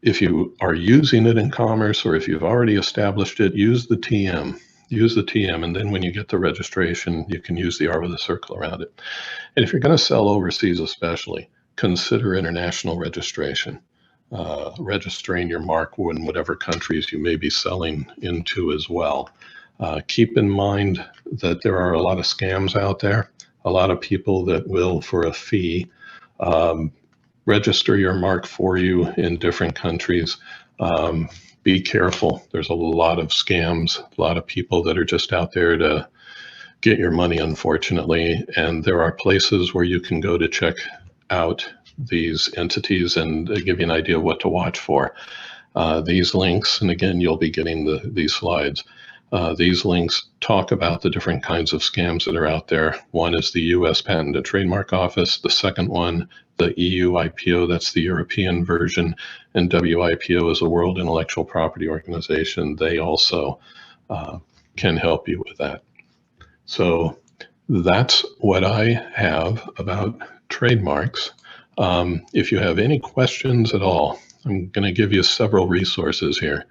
If you are using it in commerce, or if you've already established it, use the TM. Use the TM, and then when you get the registration, you can use the R with a circle around it. And if you're going to sell overseas especially, consider international registration. Registering your mark in whatever countries you may be selling into as well. Keep in mind that there are a lot of scams out there, a lot of people that will, for a fee, register your mark for you in different countries. Be careful. There's a lot of scams, a lot of people that are just out there to get your money, unfortunately. And there are places where you can go to check out these entities and give you an idea of what to watch for. These links, and again, you'll be getting these slides. These links talk about the different kinds of scams that are out there. One is the US Patent and Trademark Office. The second one, the EU IPO, that's the European version, and WIPO is the World Intellectual Property Organization. They also can help you with that. So that's what I have about trademarks. If you have any questions at all, I'm going to give you several resources here.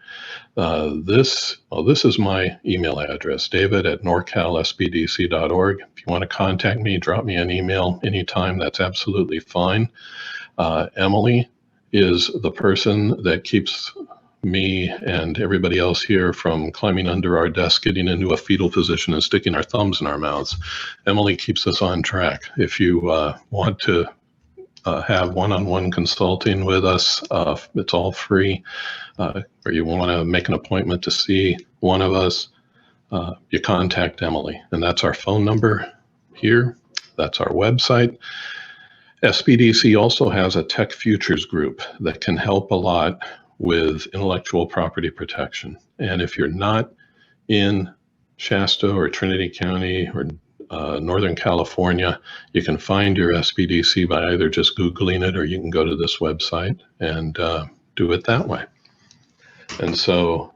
This is my email address, david@norcalsbdc.org. If you want to contact me, drop me an email anytime. That's absolutely fine. Emily is the person that keeps me and everybody else here from climbing under our desk, getting into a fetal position and sticking our thumbs in our mouths. Emily keeps us on track. If you want to have one-on-one consulting with us, it's all free. Or you want to make an appointment to see one of us, you contact Emily. And that's our phone number here. That's our website. SBDC also has a tech futures group that can help a lot with intellectual property protection. And if you're not in Shasta or Trinity County or Northern California, you can find your SBDC by either just Googling it, or you can go to this website and do it that way. And so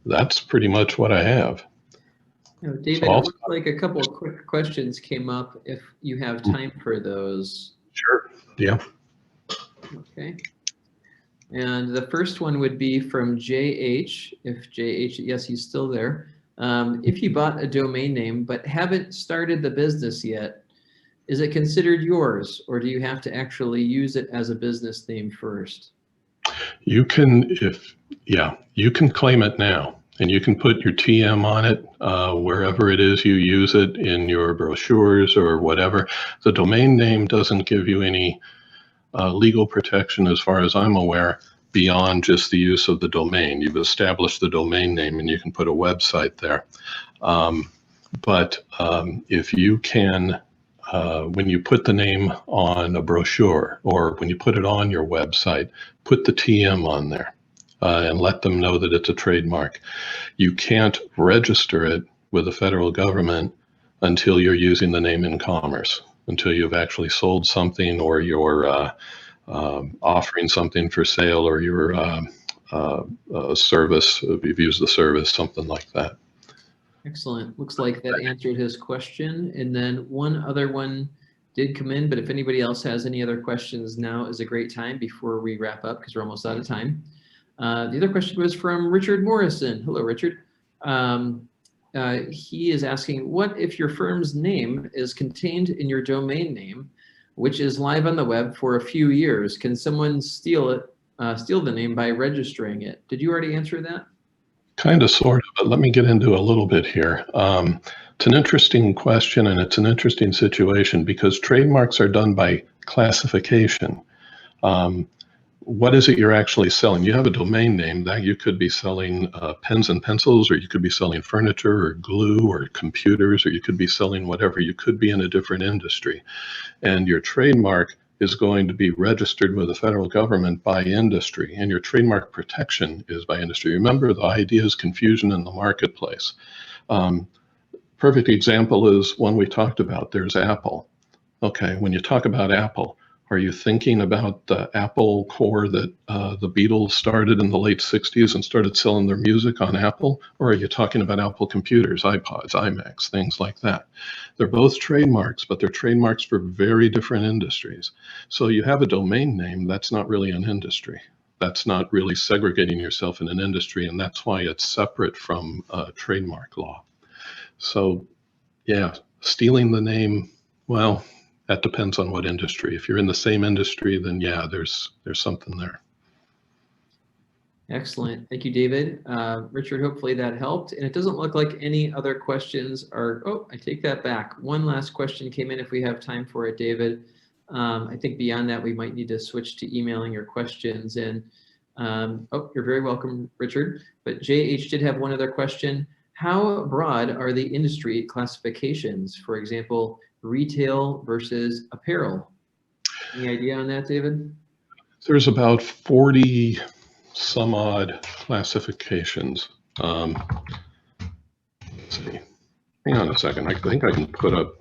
that's pretty much what I have. David, it looks like a couple of quick questions came up if you have time for those. Sure. Yeah. Okay. And the first one would be from JH. If JH, yes, he's still there. If you bought a domain name but haven't started the business yet, is it considered yours, or do you have to actually use it as a business name first? You can, you can claim it now, and you can put your TM on it wherever it is you use it, in your brochures or whatever. The domain name doesn't give you any legal protection, as far as I'm aware, beyond just the use of the domain. You've established the domain name and you can put a website there. But if you can, when you put the name on a brochure or when you put it on your website, put the TM on there and let them know that it's a trademark. You can't register it with the federal government until you're using the name in commerce, until you've actually sold something, or you're offering something for sale, or your service, if you've used the service, something like that. Excellent. Looks like that answered his question. And then one other one did come in, but if anybody else has any other questions, now is a great time before we wrap up, because we're almost out of time. The other question was from Richard Morrison. Hello, Richard. He is asking, what if your firm's name is contained in your domain name, which is live on the web for a few years? Can someone steal it, steal the name by registering it? Did you already answer that? Kind of, sort of, but let me get into a little bit here. It's an interesting question, and it's an interesting situation, because trademarks are done by classification. What is it you're actually selling? You have a domain name that you could be selling pens and pencils, or you could be selling furniture or glue or computers, or you could be selling whatever. You could be in a different industry. And your trademark is going to be registered with the federal government by industry, and your trademark protection is by industry. Remember, the idea is confusion in the marketplace. Perfect example is one we talked about. There's Apple. Okay, when you talk about Apple, are you thinking about the Apple core that the Beatles started in the late 60s and started selling their music on Apple? Or are you talking about Apple computers, iPods, iMacs, things like that? They're both trademarks, but they're trademarks for very different industries. So you have a domain name, that's not really an industry. That's not really segregating yourself in an industry, and that's why it's separate from trademark law. So yeah, stealing the name, well, that depends on what industry. If you're in the same industry, then yeah, there's something there. Excellent. Thank you, David. Richard, hopefully that helped. And it doesn't look like any other questions are, oh, I take that back. One last question came in if we have time for it, David. I think beyond that, we might need to switch to emailing your questions. And oh, you're very welcome, Richard. But JH did have one other question. How broad are the industry classifications? For example, retail versus apparel. Any idea on that, David? There's about 40 some odd classifications. Let's see. Hang on a second. I think I can put up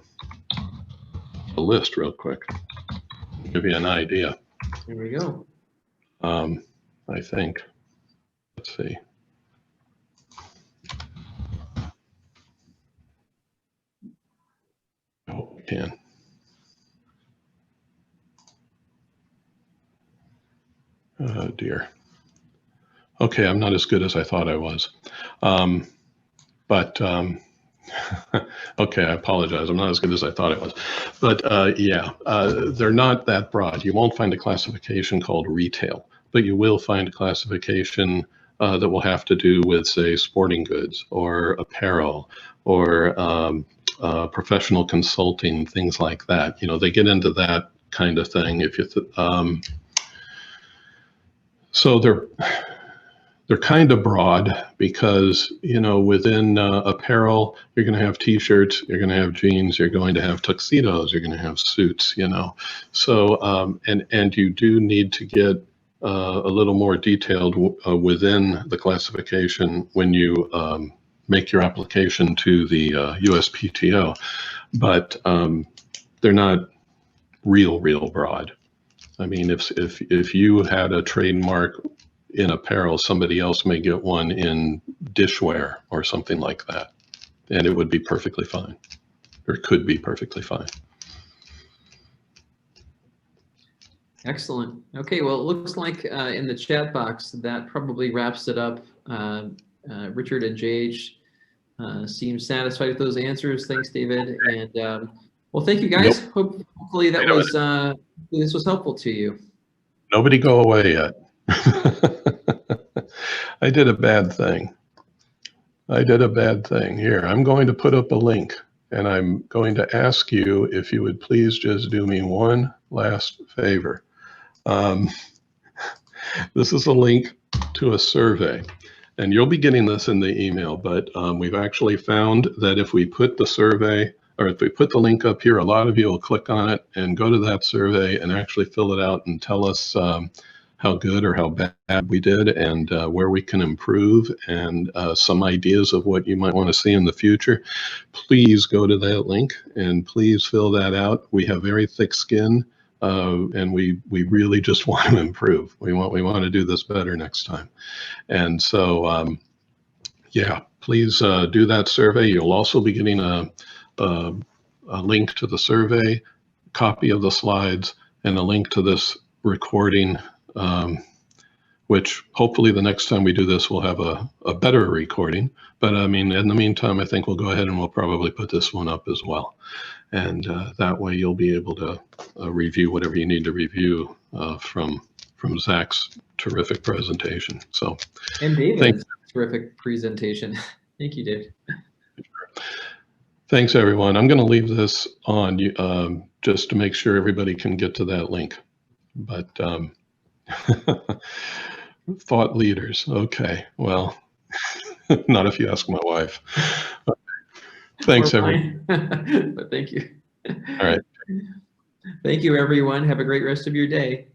a list real quick. Give you an idea. There we go. I think. Let's see. Oh, we can. Oh dear. Okay, I'm not as good as I thought I was. But okay, I apologize. I'm not as good as I thought I was. But yeah, they're not that broad. You won't find a classification called retail, but you will find a classification that will have to do with, say, sporting goods or apparel or professional consulting, things like that. You know, they get into that kind of thing. If you so they're kind of broad because, you know, within apparel, you're going to have t-shirts, you're going to have jeans, you're going to have tuxedos, you're going to have suits, you know. So, and you do need to get a little more detailed within the classification when you make your application to the USPTO, but they're not real broad. I mean, if you had a trademark in apparel, somebody else may get one in dishware or something like that, and it would be perfectly fine, or could be perfectly fine. Excellent. Okay, well, it looks like in the chat box that probably wraps it up. Richard and JH seem satisfied with those answers. Thanks, David. And well, thank you guys. Nope. Hopefully that was this was helpful to you. Nobody go away yet. I did a bad thing. Here, I'm going to put up a link, and I'm going to ask you if you would please just do me one last favor. This is a link to a survey, and you'll be getting this in the email, but we've actually found that if we put the survey, or if we put the link up here, a lot of you will click on it and go to that survey and actually fill it out and tell us how good or how bad we did, and where we can improve, and some ideas of what you might want to see in the future. Please go to that link and please fill that out. We have very thick skin, and we really just want to improve. We want to do this better next time. And so, yeah, please do that survey. You'll also be getting a link to the survey, copy of the slides, and a link to this recording, which hopefully the next time we do this, we'll have a better recording. But I mean, in the meantime, I think we'll go ahead and we'll probably put this one up as well. And that way you'll be able to review whatever you need to review from Zach's terrific presentation. So, and David's terrific presentation. Thank you, Dave. Thanks, everyone. I'm going to leave this on just to make sure everybody can get to that link. But thought leaders. Okay, well, not if you ask my wife. Thanks, everyone. But thank you. All right. Thank you, everyone. Have a great rest of your day.